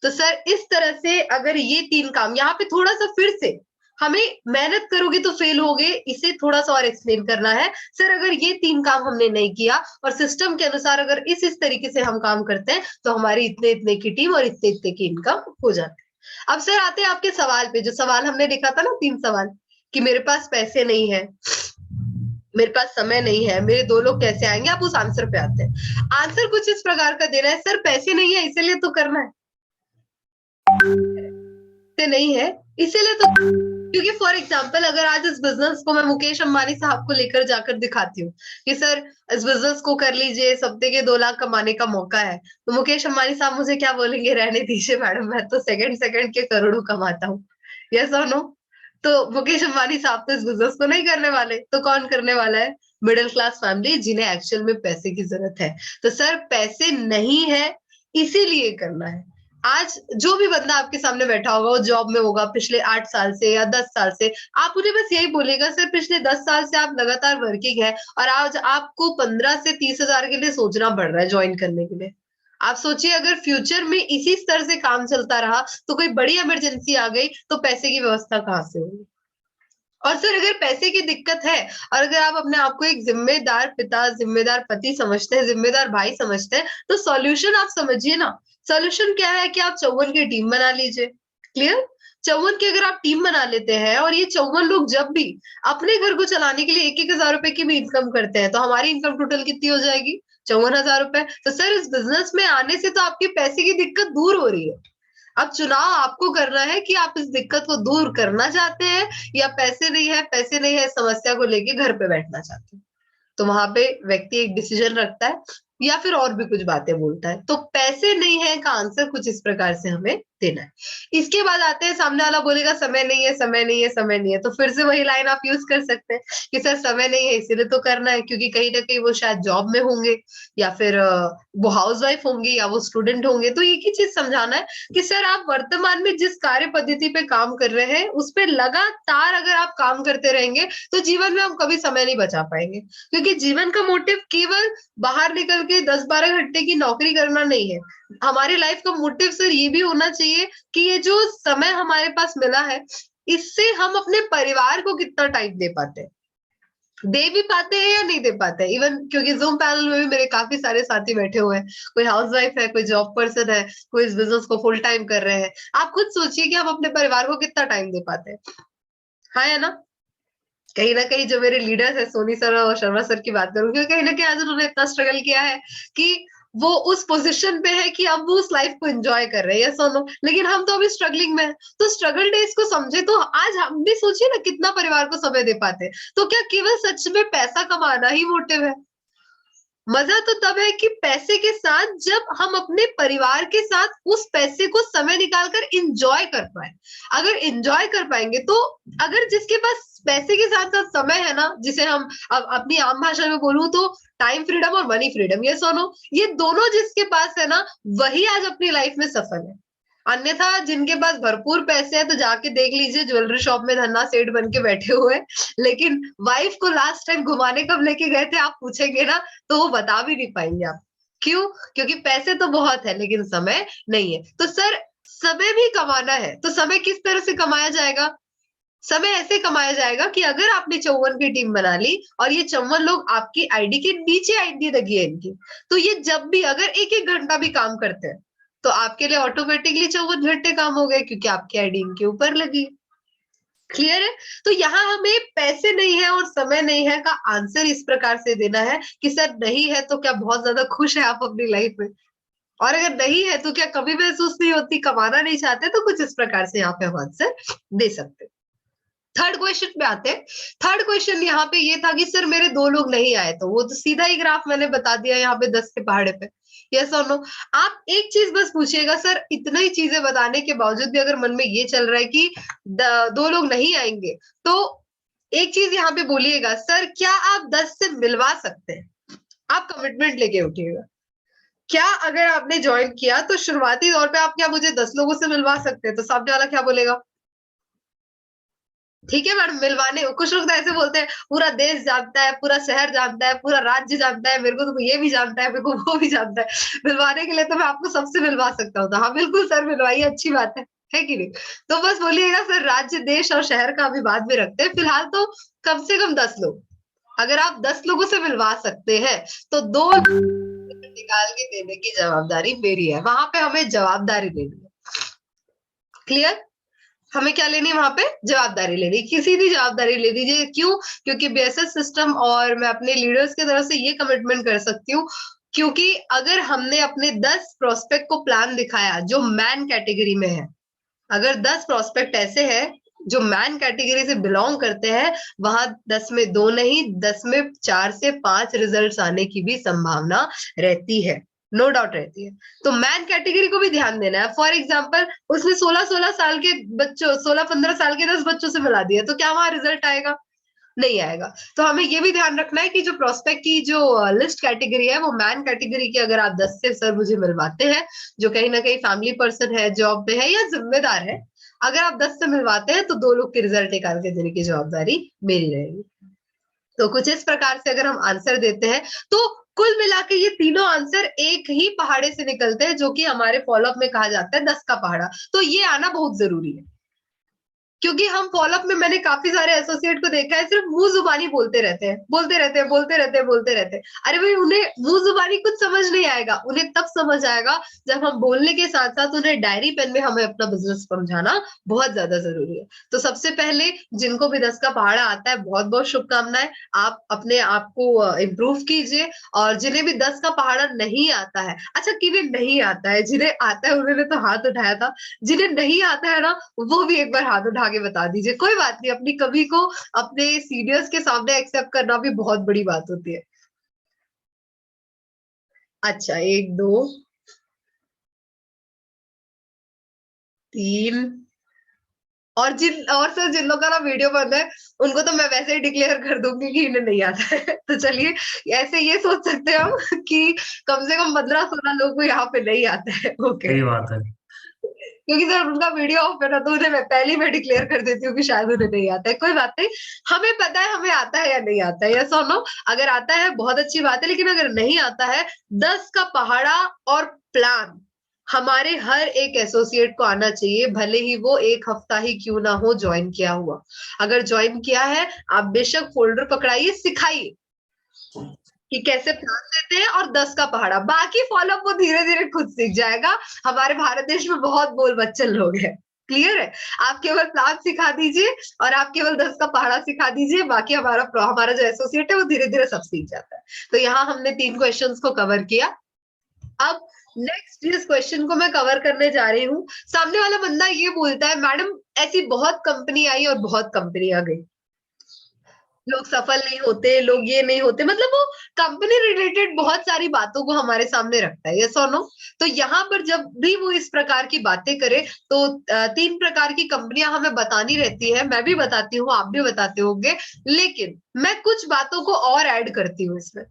तो सर इस तरह से अगर ये 3 काम, यहाँ पे थोड़ा सा फिर से हमें मेहनत करोगे तो फेल होगे, इसे थोड़ा सा और एक्सप्लेन करना है। सर अगर ये 3 काम हमने नहीं किया और सिस्टम के अनुसार अगर इस तरीके से हम काम करते हैं तो हमारी इतने इतने की टीम और इतने इतने की इनकम हो जाती है। अब सर आते हैं आपके सवाल पे, जो सवाल हमने लिखा था ना 3 सवाल, कि मेरे पास पैसे नहीं है, मेरे पास समय नहीं है, मेरे 2 लोग कैसे आएंगे, आप उस आंसर पे आते हैं। आंसर कुछ इस प्रकार का देना है, सर पैसे नहीं है इसीलिए तो करना है, पैसे नहीं है इसीलिए तो, क्योंकि फॉर एग्जाम्पल अगर आज इस बिजनेस को मैं मुकेश अंबानी साहब को लेकर जाकर दिखाती हूँ कि सर इस बिजनेस को कर लीजिए, इस हफ्ते के 2 लाख कमाने का मौका है, तो मुकेश अंबानी साहब मुझे क्या बोलेंगे? रहने दीजिए मैडम, मैं तो सेकंड के करोड़ों कमाता हूँ, यस और नो? तो मुकेश अंबानी साहब तो इस बिजनेस को नहीं करने वाले, तो कौन करने वाला है? मिडिल क्लास फैमिली जिन्हें एक्चुअल में पैसे की जरूरत है। तो सर पैसे नहीं है इसीलिए करना है। आज जो भी बंदा आपके सामने बैठा होगा वो जॉब में होगा पिछले 8 साल से या 10 साल से, आप उन्हें बस यही बोलेगा सर पिछले 10 साल से आप लगातार वर्किंग है और आज आपको 15 से 30,000 के लिए सोचना पड़ रहा है ज्वाइन करने के लिए। आप सोचिए अगर फ्यूचर में इसी स्तर से काम चलता रहा तो कोई बड़ी इमरजेंसी आ गई तो पैसे की व्यवस्था कहाँ से होगी? और सर अगर पैसे की दिक्कत है और अगर आप अपने आप को एक जिम्मेदार पिता, जिम्मेदार पति समझते हैं, जिम्मेदार भाई समझते हैं, तो सॉल्यूशन आप समझिए ना। सॉल्यूशन क्या है कि आप 54 की टीम बना लीजिए। क्लियर? 54 की अगर आप टीम बना लेते हैं और ये 54 लोग जब भी अपने घर को चलाने के लिए 1,000 रुपए की भी इनकम करते हैं, तो हमारी इनकम टोटल कितनी हो जाएगी? 54,000 रुपए। तो सर इस बिजनेस में आने से तो आपके पैसे की दिक्कत दूर हो रही है। अब चुनाव आपको करना है कि आप इस दिक्कत को दूर करना चाहते हैं या पैसे नहीं है समस्या को लेके घर पे बैठना चाहते हैं। तो वहां पे व्यक्ति एक डिसीजन रखता है या फिर और भी कुछ बातें बोलता है। तो पैसे नहीं है का आंसर कुछ इस प्रकार से हमें देना है। इसके बाद आते हैं, सामने वाला बोलेगा समय नहीं है, समय नहीं है, समय नहीं है, तो फिर से वही लाइन आप यूज कर सकते हैं कि सर समय नहीं है इसीलिए तो करना है क्योंकि कहीं ना कहीं वो शायद जॉब में होंगे या फिर वो हाउसवाइफ होंगी या वो स्टूडेंट होंगे। तो एक ही चीज समझाना है कि सर आप वर्तमान में जिस कार्य पद्धति पे काम कर रहे हैं उस पर लगातार अगर आप काम करते रहेंगे तो जीवन में हम कभी समय नहीं बचा पाएंगे, क्योंकि जीवन का मोटिव केवल बाहर निकल के 10-12 घंटे की नौकरी करना नहीं है। हमारी लाइफ का मोटिव सर ये भी होना चाहिए कि ये जो समय हमारे पास मिला है इससे हम अपने परिवार को कितना टाइम दे पाते हैं, दे भी पाते हैं या नहीं दे पाते हैं। इवन क्योंकि जूम पैनल में भी मेरे काफी सारे साथी बैठे हुए हैं, कोई हाउसवाइफ है, कोई जॉब पर्सन है, कोई इस बिजनेस को फुल टाइम कर रहे हैं। आप खुद सोचिए कि हम अपने परिवार को कितना टाइम दे पाते हैं। हाँ है ना? कहीं ना कहीं जो मेरे लीडर्स है सोनी सर और शर्मा सर की बात करूं, क्योंकि कहीं ना कहीं आज उन्होंने इतना स्ट्रगल किया है कि वो उस पोजीशन पे है कि अब वो उस लाइफ को एंजॉय कर रहे हैं, या सोनो, लेकिन हम तो अभी स्ट्रगलिंग में है। तो स्ट्रगल डेज को समझे तो आज हम भी सोचिए ना कितना परिवार को समय दे पाते हैं। तो क्या केवल सच में पैसा कमाना ही मोटिव है? मजा तो तब है कि पैसे के साथ जब हम अपने परिवार के साथ उस पैसे को समय निकालकर इंजॉय कर पाए। अगर इंजॉय कर पाएंगे तो, अगर जिसके पास पैसे के साथ साथ समय है ना, जिसे हम अब अपनी आम भाषा में बोलूं तो टाइम फ्रीडम और मनी फ्रीडम, ये सुनो, ये दोनों जिसके पास है ना वही आज अपनी लाइफ में सफल है। अन्यथा जिनके पास भरपूर पैसे हैं तो जाके देख लीजिए ज्वेलरी शॉप में धन्ना सेठ बन के बैठे हुए, लेकिन वाइफ को लास्ट टाइम घुमाने कब लेके गए थे आप पूछेंगे ना तो वो बता भी नहीं पाएंगे आप। क्यों? क्योंकि पैसे तो बहुत है लेकिन समय नहीं है। तो सर समय भी कमाना है तो समय किस तरह से कमाया जाएगा? समय ऐसे कमाया जाएगा कि अगर आपने 54 की टीम बना ली और ये 54 लोग आपकी आईडी के नीचे आईडी लगी है इनकी, तो ये जब भी अगर 1-1 घंटा भी काम करते हैं तो आपके लिए ऑटोमेटिकली 54 घंटे काम हो गए क्योंकि आपकी आईडी इनके ऊपर लगी। क्लियर है? तो यहाँ हमें पैसे नहीं है और समय नहीं है का आंसर इस प्रकार से देना है कि सर नहीं है तो क्या बहुत ज्यादा खुश है आप अपनी लाइफ में, और अगर नहीं है तो क्या कभी महसूस नहीं होती, कमाना नहीं चाहते, तो कुछ इस प्रकार से यहाँ पे हम आंसर दे सकते हैं। थर्ड क्वेश्चन पे आते हैं। थर्ड क्वेश्चन यहाँ पे ये था कि सर मेरे 2 लोग नहीं आए, तो वो तो सीधा ही ग्राफ मैंने बता दिया यहाँ पे 10 के पहाड़े पे। यस और नो? आप एक चीज बस पूछिएगा, सर इतना ही चीजें बताने के बावजूद भी अगर मन में ये चल रहा है कि 2 लोग नहीं आएंगे, तो एक चीज यहाँ पे बोलिएगा, सर क्या आप 10 से मिलवा सकते हैं? आप कमिटमेंट लेके उठिएगा। क्या अगर आपने ज्वाइन किया तो शुरुआती तौर पे आप क्या मुझे 10 लोगों से मिलवा सकते हैं? तो सामने वाला क्या बोलेगा? ठीक है मैडम, मिलवाने, कुछ लोग तो ऐसे बोलते हैं पूरा देश जानता है, पूरा शहर जानता है, पूरा राज्य जानता है, मेरे को तो ये भी जानता है, मेरे को वो भी जानता है, मिलवाने के लिए तो मैं आपको सबसे मिलवा सकता हूँ। तो हाँ बिल्कुल सर, मिलवाइए, अच्छी बात है कि नहीं? तो बस बोलिएगा सर राज्य, देश और शहर का अभी बाद में रखते हैं, फिलहाल तो कम से कम 10 लोग। अगर आप 10 लोगों से मिलवा सकते हैं तो 2 निकाल के देने की जवाबदारी मेरी है। वहां पे हमें जवाबदारी लेनी है। क्लियर? हमें क्या लेनी है वहां पे? जवाबदारी लेनी है। किसी भी जवाबदारी ले दीजिए। क्यों? क्योंकि बीएसएस सिस्टम और मैं अपने लीडर्स की तरफ से ये कमिटमेंट कर सकती हूँ, क्योंकि अगर हमने अपने 10 प्रोस्पेक्ट को प्लान दिखाया जो मैन कैटेगरी में है, अगर 10 प्रोस्पेक्ट ऐसे हैं जो मैन कैटेगरी से बिलोंग करते हैं, वहां 10 में 2 नहीं, 10 में 4 से 5 रिजल्ट्स आने की भी संभावना रहती है, नो डाउट रहती है। तो मैन कैटेगरी को भी ध्यान देना है। फॉर एग्जाम्पल उसने 16-16 साल के बच्चों, 16-15 साल के 10 बच्चों से मिला दिया, तो क्या वहां रिजल्ट आएगा? नहीं आएगा। तो हमें ये भी ध्यान रखना है कि जो प्रोस्पेक्ट की जो लिस्ट कैटेगरी है वो मैन कैटेगरी की अगर आप 10 से सर मुझे मिलवाते हैं, जो कहीं ना कहीं फैमिली पर्सन है, जॉब पे है या जिम्मेदार है, अगर आप 10 से मिलवाते हैं तो 2 लोग के रिजल्ट निकाल के देने की जवाबदारी मेरी रहेगी। तो कुछ इस प्रकार से अगर हम आंसर देते हैं तो कुल मिला के ये तीनों आंसर एक ही पहाड़े से निकलते हैं, जो कि हमारे फॉलोअप में कहा जाता है 10 का पहाड़ा। तो ये आना बहुत जरूरी है, क्योंकि हम फॉलोअप में मैंने काफी सारे एसोसिएट को देखा है सिर्फ मुंह जुबानी बोलते रहते हैं, बोलते रहते हैं, बोलते रहते हैं, बोलते रहते हैं। अरे भाई, उन्हें मुंह जुबानी कुछ समझ नहीं आएगा, उन्हें तब समझ आएगा जब हम बोलने के साथ साथ उन्हें डायरी पेन में हमें अपना बिजनेस समझाना बहुत ज्यादा जरूरी है। तो सबसे पहले जिनको भी 10 का पहाड़ा आता है, बहुत बहुत शुभकामनाएं, आप अपने आप को इम्प्रूव कीजिए। और जिन्हें भी 10 का पहाड़ा नहीं आता है, अच्छा किन्हें नहीं आता है, जिन्हें आता है उन्होंने तो हाथ उठाया था, जिन्हें नहीं आता है ना, वो भी एक बार हाथ उठा के बता दीजिए। कोई बात नहीं, अपनी कमी को अपने सीनियर्स के सामने एक्सेप्ट करना भी बहुत बड़ी बात होती है। अच्छा, 1 2 3 और सर जिन लोगों का ना वीडियो बंद है, उनको तो मैं वैसे ही डिक्लेयर कर दूंगी कि इन्हें नहीं आता है। तो चलिए, ऐसे ये सोच सकते हैं हम कि कम से कम 15-16 लोग को यहाँ पे नहीं आता है। ओके, सही बात है। क्योंकि सर उनका वीडियो ऑफ है ना, तो उन्हें मैं पहले ही मैं डिक्लेयर कर देती हूँ कि शायद उन्हें नहीं आता है। कोई बात नहीं, हमें पता है हमें आता है या नहीं आता है, यस और नो? अगर आता है बहुत अच्छी बात है, लेकिन अगर नहीं आता है, 10 का पहाड़ा और प्लान हमारे हर एक एसोसिएट को आना चाहिए, भले ही वो 1 हफ्ता ही क्यों ना हो ज्वाइन किया हुआ। अगर ज्वाइन किया है, आप बेशक फोल्डर पकड़ाइए, सिखाइए कि कैसे प्लान देते हैं और 10 का पहाड़ा। बाकी फॉलोअप वो धीरे धीरे खुद सीख जाएगा। हमारे भारत देश में बहुत बोल बच्चन लोग हैं, क्लियर है? आप केवल प्लान सिखा दीजिए और आप केवल 10 का पहाड़ा सिखा दीजिए, बाकी हमारा जो एसोसिएट है वो धीरे धीरे सब सीख जाता है। तो यहाँ हमने 3 क्वेश्चंस को कवर किया। अब नेक्स्ट जिस क्वेश्चन को मैं कवर करने जा रही हूँ, सामने वाला बंदा ये बोलता है, मैडम ऐसी बहुत कंपनी आई और बहुत कंपनियां गई, लोग सफल नहीं होते, लोग ये नहीं होते, मतलब वो कंपनी रिलेटेड बहुत सारी बातों को हमारे सामने रखता है, यस और नो? तो यहाँ पर जब भी वो इस प्रकार की बातें करे, तो 3 प्रकार की कंपनियां हमें बतानी रहती है, मैं भी बताती हूँ, आप भी बताते होंगे, लेकिन मैं कुछ बातों को और ऐड करती हूँ इसमें।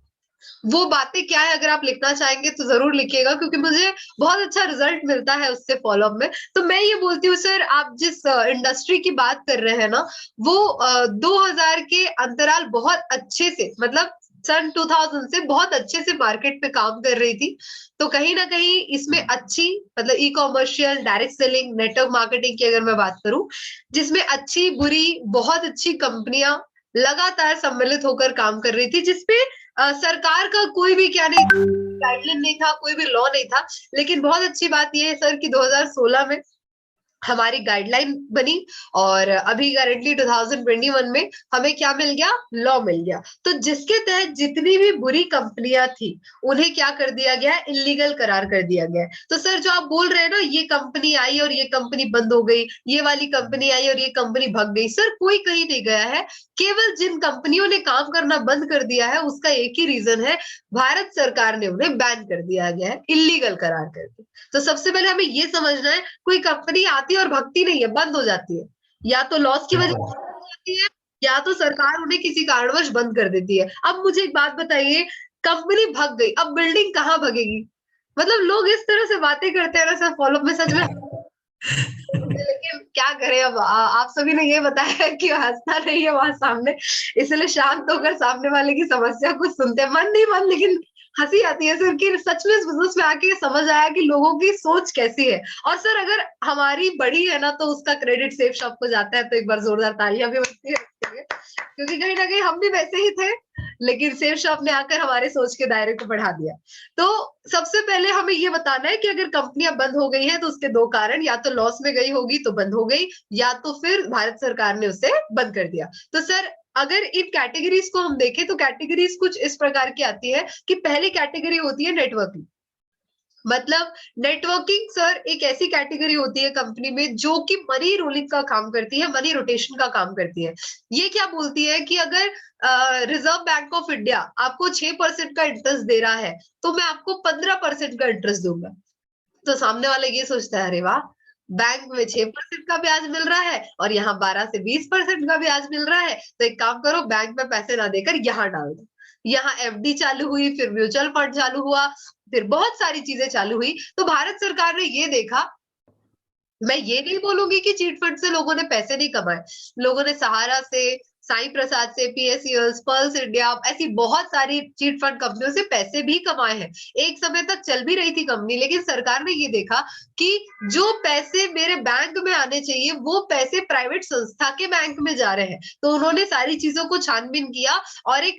वो बातें क्या है, अगर आप लिखना चाहेंगे तो जरूर लिखिएगा, क्योंकि मुझे बहुत अच्छा रिजल्ट मिलता है उससे फॉलोअप में। तो मैं ये बोलती हूँ, सर आप जिस इंडस्ट्री की बात कर रहे हैं ना, वो 2000 के अंतराल बहुत अच्छे से, मतलब सन 2000 से बहुत अच्छे से मार्केट पे काम कर रही थी। तो कहीं ना कहीं इसमें अच्छी, मतलब e commercial, direct selling, network marketing की अगर मैं बात करूं, जिसमें अच्छी बुरी बहुत अच्छी कंपनियां लगातार सम्मिलित होकर काम कर रही थी, जिसपे सरकार का कोई भी क्या नहीं, गाइडलाइन नहीं था, कोई भी लॉ नहीं था। लेकिन बहुत अच्छी बात यह है सर कि 2016 में हमारी गाइडलाइन बनी और अभी करेंटली 2021 में हमें क्या मिल गया, लॉ मिल गया। तो जिसके तहत जितनी भी बुरी कंपनियां थी उन्हें क्या कर दिया गया है, इलीगल करार कर दिया गया है। तो सर जो आप बोल रहे हैं ना, ये कंपनी आई और ये कंपनी बंद हो गई, ये वाली कंपनी आई और ये कंपनी भग गई, सर कोई कहीं नहीं गया है। केवल जिन कंपनियों ने काम करना बंद कर दिया है उसका एक ही रीजन है, भारत सरकार ने उन्हें बैन कर दिया गया है, इलीगल करार करके। तो सबसे पहले हमें ये समझना है, कोई कंपनी आती है और भगती नहीं है, बंद हो जाती है, या तो लॉस की वजह से बिल्कुल बंद हो जाती है, या तो सरकार उन्हें किसी कारणवश बंद कर देती है। अब मुझे एक बात बताइए, कंपनी भग गई, अब बिल्डिंग कहाँ भगेगी? मतलब लोग इस तरह से बातें करते हैं ना सर, फॉलो में सच में लेकिन क्या करें अब, आप सभी ने ये बताया है कि हंसना नहीं है वहां सामने, इसलिए शांत होकर सामने वाले की समस्या को सुनते हैं। मन नहीं मन, लेकिन हंसी आती है सर कि सच में इस बिजनेस में आके समझ आया कि लोगों की सोच कैसी है। और सर अगर हमारी बड़ी है ना तो उसका क्रेडिट सेफ शॉप को जाता है, तो एक बार जोरदार तालियां भी बजती है उसके लिए, क्योंकि कहीं ना कहीं हम भी वैसे ही थे, लेकिन सेफ शॉप ने आकर हमारे सोच के दायरे को बढ़ा दिया। तो सबसे पहले हमें ये बताना है कि अगर कंपनियां बंद हो गई हैं तो उसके दो कारण, या तो लॉस में गई होगी तो बंद हो गई, या तो फिर भारत सरकार ने उसे बंद कर दिया। तो सर अगर इन कैटेगरीज को हम देखें तो कैटेगरीज कुछ इस प्रकार की आती है कि पहली कैटेगरी होती है नेटवर्किंग। मतलब नेटवर्किंग सर एक ऐसी कैटेगरी होती है कंपनी में जो कि मनी रोलिंग का काम करती है, मनी रोटेशन का काम करती है। ये क्या बोलती है कि अगर रिजर्व बैंक ऑफ इंडिया आपको 6% का इंटरेस्ट दे रहा है तो मैं आपको 15% का इंटरेस्ट दूंगा। तो सामने वाला ये सोचता है, अरे वाह, बैंक में 6% का ब्याज मिल रहा है और यहाँ 12 से 20% का ब्याज मिल रहा है, तो एक काम करो, बैंक में पैसे ना देकर यहाँ डाल दो। यहाँ एफडी चालू हुई, फिर म्यूचुअल फंड चालू हुआ, फिर बहुत सारी चीजें चालू हुई। तो भारत सरकार ने ये देखा, मैं ये नहीं बोलूंगी कि चीट फंड से लोगों ने पैसे नहीं कमाए, लोगों ने सहारा से, साई प्रसाद से, पीएसयूएस, पर्ल्स इंडिया, ऐसी बहुत सारी चीट फंड कंपनियों से पैसे भी कमाए हैं। एक समय तक चल भी रही थी कंपनी, लेकिन सरकार ने ये देखा कि जो पैसे मेरे बैंक में आने चाहिए वो पैसे प्राइवेट संस्था के बैंक में जा रहे हैं। तो उन्होंने सारी चीजों को छानबीन किया और एक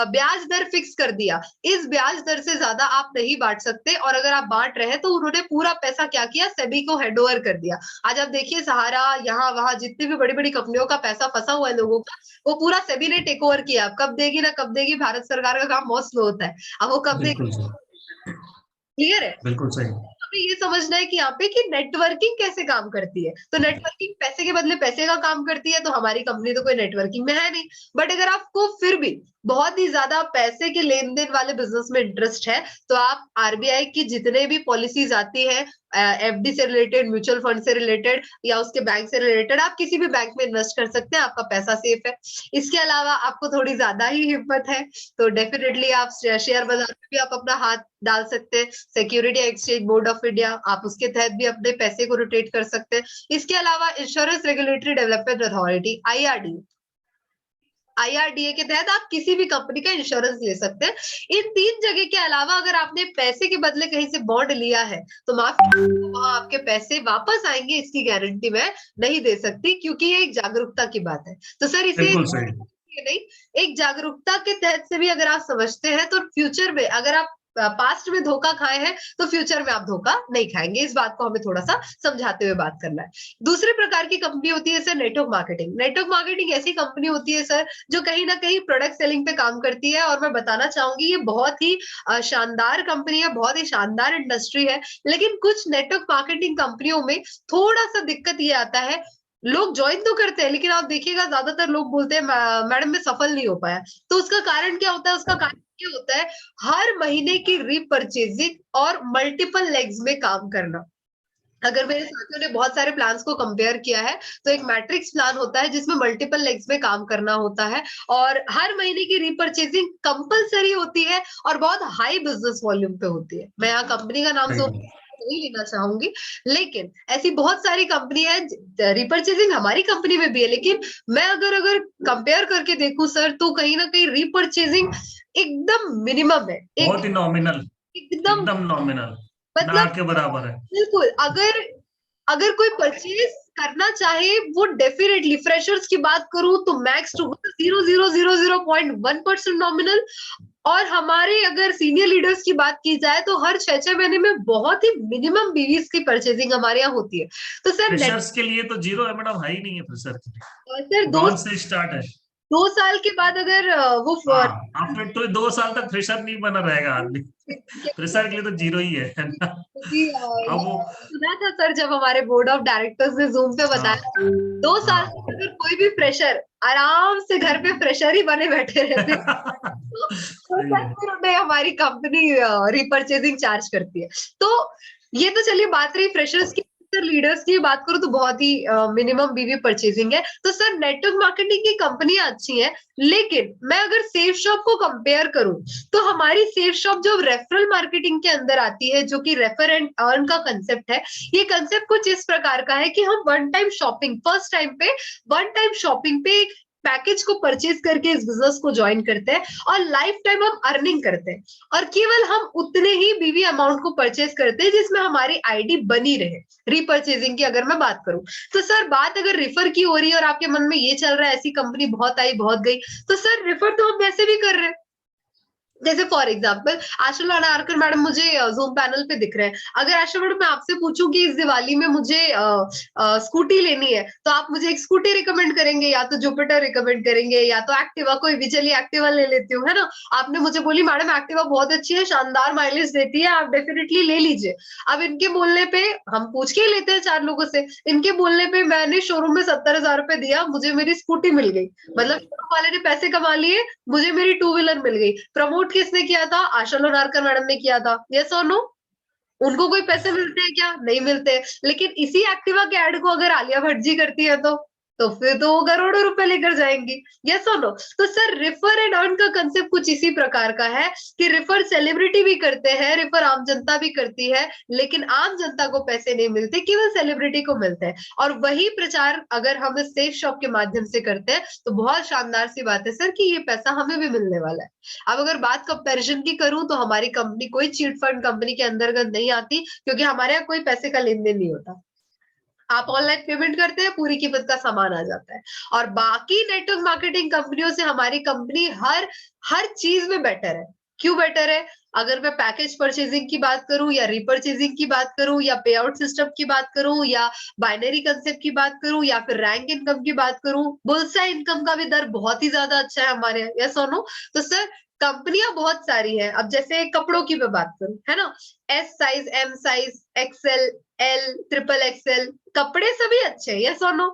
ब्याज दर फिक्स कर दिया, इस ब्याज दर से ज्यादा आप नहीं बांट सकते, और अगर आप बांट रहे हैं तो उन्होंने पूरा पैसा क्या किया, सेबी को हैंडओवर कर दिया। आज आप देखिए सहारा, यहाँ वहां जितनी भी बड़ी बड़ी कंपनियों का पैसा फंसा हुआ है लोगों का, वो पूरा सेबी ने टेक ओवर किया। अब कब देगी ना कब देगी, भारत सरकार का काम बहुत स्लो होता है, अब वो कब देगी। बिल्कुल सही, क्लियर है? बिल्कुल सही। हमें ये समझना है कि यहाँ पे कि नेटवर्किंग कैसे काम करती है। तो नेटवर्किंग पैसे के बदले पैसे का काम करती है, तो हमारी कंपनी तो कोई नेटवर्किंग में है नहीं। बट अगर आपको फिर भी बहुत ही ज्यादा पैसे के लेन देन वाले बिजनेस में इंटरेस्ट है, तो आप आरबीआई की जितने भी पॉलिसीज आती है, एफडी से रिलेटेड, म्यूचुअल फंड से रिलेटेड या उसके बैंक से रिलेटेड, आप किसी भी बैंक में इन्वेस्ट कर सकते हैं, आपका पैसा सेफ है। इसके अलावा आपको थोड़ी ज्यादा ही हिम्मत है तो डेफिनेटली आप शेयर बाजार में भी आप अपना हाथ डाल सकते हैं। Security exchange board of India, आप उसके तहत भी अपने पैसे को रोटेट कर सकते हैं। इसके अलावा insurance regulatory development authority, IRDA के तहत आप किसी भी कंपनी का इंश्योरेंस ले सकते हैं। इन 3 जगह के अलावा अगर आपने पैसे के बदले कहीं से बॉन्ड लिया है तो माफ वहां आपके पैसे वापस आएंगे, इसकी गारंटी मैं नहीं दे सकती, क्योंकि ये एक जागरूकता की बात है। तो सर इसे बिल्कुल सही। नहीं, एक जागरूकता के तहत से भी अगर आप समझते हैं तो फ्यूचर में अगर आप पास्ट में धोखा खाए हैं तो फ्यूचर में आप धोखा नहीं खाएंगे। इस बात को हमें थोड़ा सा समझाते हुए बात करना है। दूसरे प्रकार की कंपनी होती है sir network marketing. Network marketing ऐसी कंपनी होती है सर जो कहीं ना कहीं प्रोडक्ट सेलिंग पे काम करती है, और मैं बताना चाहूंगी ये बहुत ही शानदार कंपनी है, बहुत ही शानदार इंडस्ट्री है। लेकिन कुछ नेटवर्क मार्केटिंग कंपनियों में थोड़ा सा दिक्कत ये आता है, लोग ज्वाइन तो करते हैं लेकिन आप देखिएगा ज्यादातर लोग बोलते हैं मैडम मैं सफल नहीं हो पाया। तो उसका कारण क्या होता है? उसका कारण ये होता है हर महीने की रीपरचेजिंग और मल्टीपल लेग्स में काम करना। अगर मेरे साथियों ने बहुत सारे प्लान्स को कंपेयर किया है तो एक मैट्रिक्स प्लान होता है जिसमें मल्टीपल लेग्स में काम करना होता है, और हर महीने की रीपरचेजिंग कंपलसरी होती है और बहुत हाई बिजनेस वॉल्यूम पे होती है। मैं यहाँ कंपनी का नाम नहीं लेना चाहूंगी, लेकिन ऐसी बहुत सारी कंपनी है, रीपरचेजिंग हमारी कंपनी में भी है, लेकिन मैं अगर कंपेयर करके देखूं सर तो कहीं ना कहीं रीपरचेजिंग एकदम मिनिमम है, बहुत ही नॉमिनल, एकदम एकदम नॉमिनल, ना मतलब के बराबर है। बिल्कुल। अगर अगर कोई परचेज करना चाहे वो डेफिनेटली, फ्रेशर्स की बात करूं तो मैक्स टू 0.00001% नॉमिनल, और हमारे अगर सीनियर लीडर्स की बात की जाए तो हर 6-6 महीने में बहुत ही मिनिमम बीवीज की परचेजिंग हमारे यहाँ होती है। तो सर फ्रेशर्स के लिए तो जीरो है मैडम, हाई नहीं है फ्रेशर के लिए, सर डॉन से स्टार्ट है। 2 साल के बाद अगर वो हाँ, आफ्टर तो 2 साल तक फ्रेशर नहीं बना रहेगा आदमी, फ्रेशर के लिए तो जीरो ही है ना। क्योंकि अब वो सुना था सर जब हमारे बोर्ड ऑफ डायरेक्टर्स ने जूम पे बताया, 2 साल हाँ, तक अगर कोई भी फ्रेशर आराम से घर पे फ्रेशर ही बने बैठे रहते तो सही है। फिर उन्हें हमारी कंपनी रिपर्चेजिंग चार्ज करती है। तो ये तो चलिए बात रही फ्रेशर्स की। सर लीडर्स की बात करूं तो बहुत ही मिनिमम बीवी परचेजिंग है। तो सर नेटवर्क मार्केटिंग की कंपनियां अच्छी हैं, लेकिन मैं अगर सेफ शॉप को कंपेयर करूं तो हमारी सेफ शॉप जो रेफरल मार्केटिंग के अंदर आती है, जो कि रेफर एंड अर्न का कंसेप्ट है, ये कंसेप्ट कुछ इस प्रकार का है कि हम one time shopping, first time पे वन टाइम शॉपिंग पे पैकेज को परचेज करके इस बिजनेस को ज्वाइन करते हैं और लाइफ टाइम हम अर्निंग करते हैं, और केवल हम उतने ही बीवी अमाउंट को परचेज करते हैं जिसमें हमारी आईडी बनी रहे। रीपर्चेजिंग की अगर मैं बात करूं तो सर बात अगर रिफर की हो रही है और आपके मन में ये चल रहा है ऐसी कंपनी बहुत आई बहुत गई, तो सर रिफर तो हम वैसे भी कर रहे हैं। जैसे for example Asha Narkar madam मुझे जूम पैनल पे दिख रहे हैं। अगर आशा मैडम मैं आपसे पूछूं कि इस दिवाली में मुझे स्कूटी लेनी है, तो आप मुझे एक स्कूटी रिकमेंड करेंगे, या तो जुपिटर रिकमेंड करेंगे, या तो एक्टिवा, कोई भी, चलिए एक्टिवा ले लेती हूँ, है ना। आपने मुझे बोली मैडम एक्टिवा बहुत अच्छी है, शानदार माइलेज देती है, आप डेफिनेटली ले लीजिए। अब इनके बोलने पे हम पूछ के ही लेते हैं 4 लोगों से, इनके बोलने पे मैंने शोरूम में 70,000 रुपए दिया, मुझे मेरी स्कूटी मिल गई, मतलब शोरूम वाले ने पैसे कमा लिए, मुझे मेरी 2 व्हीलर मिल गई। प्रमोट किसने किया था? आशा लोनारकर मैडम ने किया था। यस और नो? उनको कोई पैसे मिलते हैं क्या? नहीं मिलते। लेकिन इसी एक्टिवा के ऐड को अगर आलिया भट्ट जी करती है तो फिर तो वो करोड़ों रुपए लेकर जाएंगी। यस और नो? तो सर रिफर एंड अर्न का कंसेप्ट कुछ इसी प्रकार का है कि रिफर सेलिब्रिटी भी करते हैं, रिफर आम जनता भी करती है, लेकिन आम जनता को पैसे नहीं मिलते, केवल सेलिब्रिटी को मिलते हैं। और वही प्रचार अगर हम इस सेफ शॉप के माध्यम से करते हैं तो बहुत शानदार सी बात है सर कि ये पैसा हमें भी मिलने वाला है। अब अगर बात कंपैरिजन की करूं तो हमारी कंपनी कोई चीट फंड कंपनी के अंतर्गत नहीं आती, क्योंकि हमारे यहाँ कोई पैसे का लेन देन नहीं होता। आप ऑनलाइन पेमेंट करते हैं, पूरी कीमत का सामान आ जाता है। और बाकी नेटवर्क मार्केटिंग कंपनियों से हमारी कंपनी हर चीज में बेटर है। क्यों बेटर है? अगर मैं पैकेज परचेजिंग की बात करूं, या रिपर्चेजिंग की बात करूं, या पे आउट सिस्टम की बात करूं, या बाइनरी कंसेप्ट की बात करूं, या फिर रैंक इनकम की बात करूं, बुलसाई इनकम का भी दर बहुत ही ज्यादा अच्छा है हमारे। यस और नो? तो सर कंपनियां बहुत सारी है। अब जैसे कपड़ों की मैं बात करूं, है ना, S size, M size, XL, L, triple XL, कपड़े सभी अच्छे हैं। यस और नो?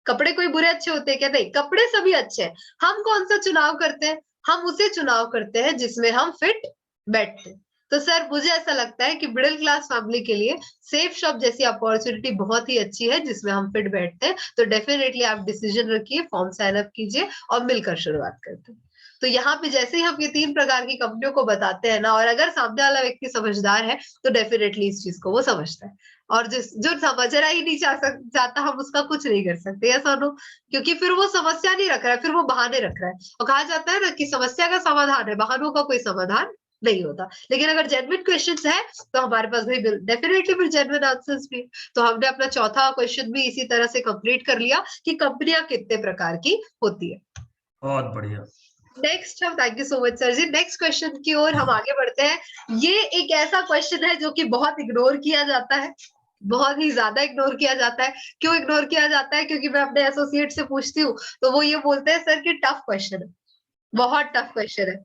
कपड़े कोई बुरे अच्छे होते हैं क्या? नहीं, कपड़े सभी अच्छे हैं। हम कौन सा चुनाव करते हैं? हम उसे चुनाव करते हैं जिसमें हम फिट बैठते हैं। तो सर मुझे ऐसा लगता है कि मिडिल क्लास फैमिली के लिए सेफ शॉप जैसी अपॉर्चुनिटी बहुत ही अच्छी है जिसमें हम फिट बैठते हैं। तो डेफिनेटली आप डिसीजन रखिए, फॉर्म साइन अप कीजिए और मिलकर शुरुआत करते हैं। तो यहाँ पे जैसे ही हम ये 3 प्रकार की कंपनियों को बताते हैं ना, और अगर सामने वाला व्यक्ति समझदार है तो डेफिनेटली इस चीज को वो समझता है। और जो समझना ही नहीं चाहता हम उसका कुछ नहीं कर सकते। ऐसा नो, क्योंकि फिर वो समस्या नहीं रख रहा है, फिर वो बहाने रख रहा है। और कहा जाता है ना कि समस्या का समाधान है, बहानों का कोई समाधान नहीं होता। लेकिन अगर जेन्युइन क्वेश्चंस है तो हमारे पास भाई डेफिनेटली फिर जेन्युइन आंसर्स भी। तो हमने अपना चौथा क्वेश्चन भी इसी तरह से कंप्लीट कर लिया कि कंपनियां कितने प्रकार की होती है। बहुत बढ़िया। नेक्स्ट हम, thank you so much sir ji, next question की ओर हम आगे बढ़ते हैं। ये एक ऐसा क्वेश्चन है जो कि बहुत इग्नोर किया जाता है, बहुत ही ज्यादा इग्नोर किया जाता है। क्यों इग्नोर किया जाता है? क्योंकि मैं अपने एसोसिएट से पूछती हूँ तो वो ये बोलते हैं सर कि टफ क्वेश्चन है, बहुत टफ क्वेश्चन है,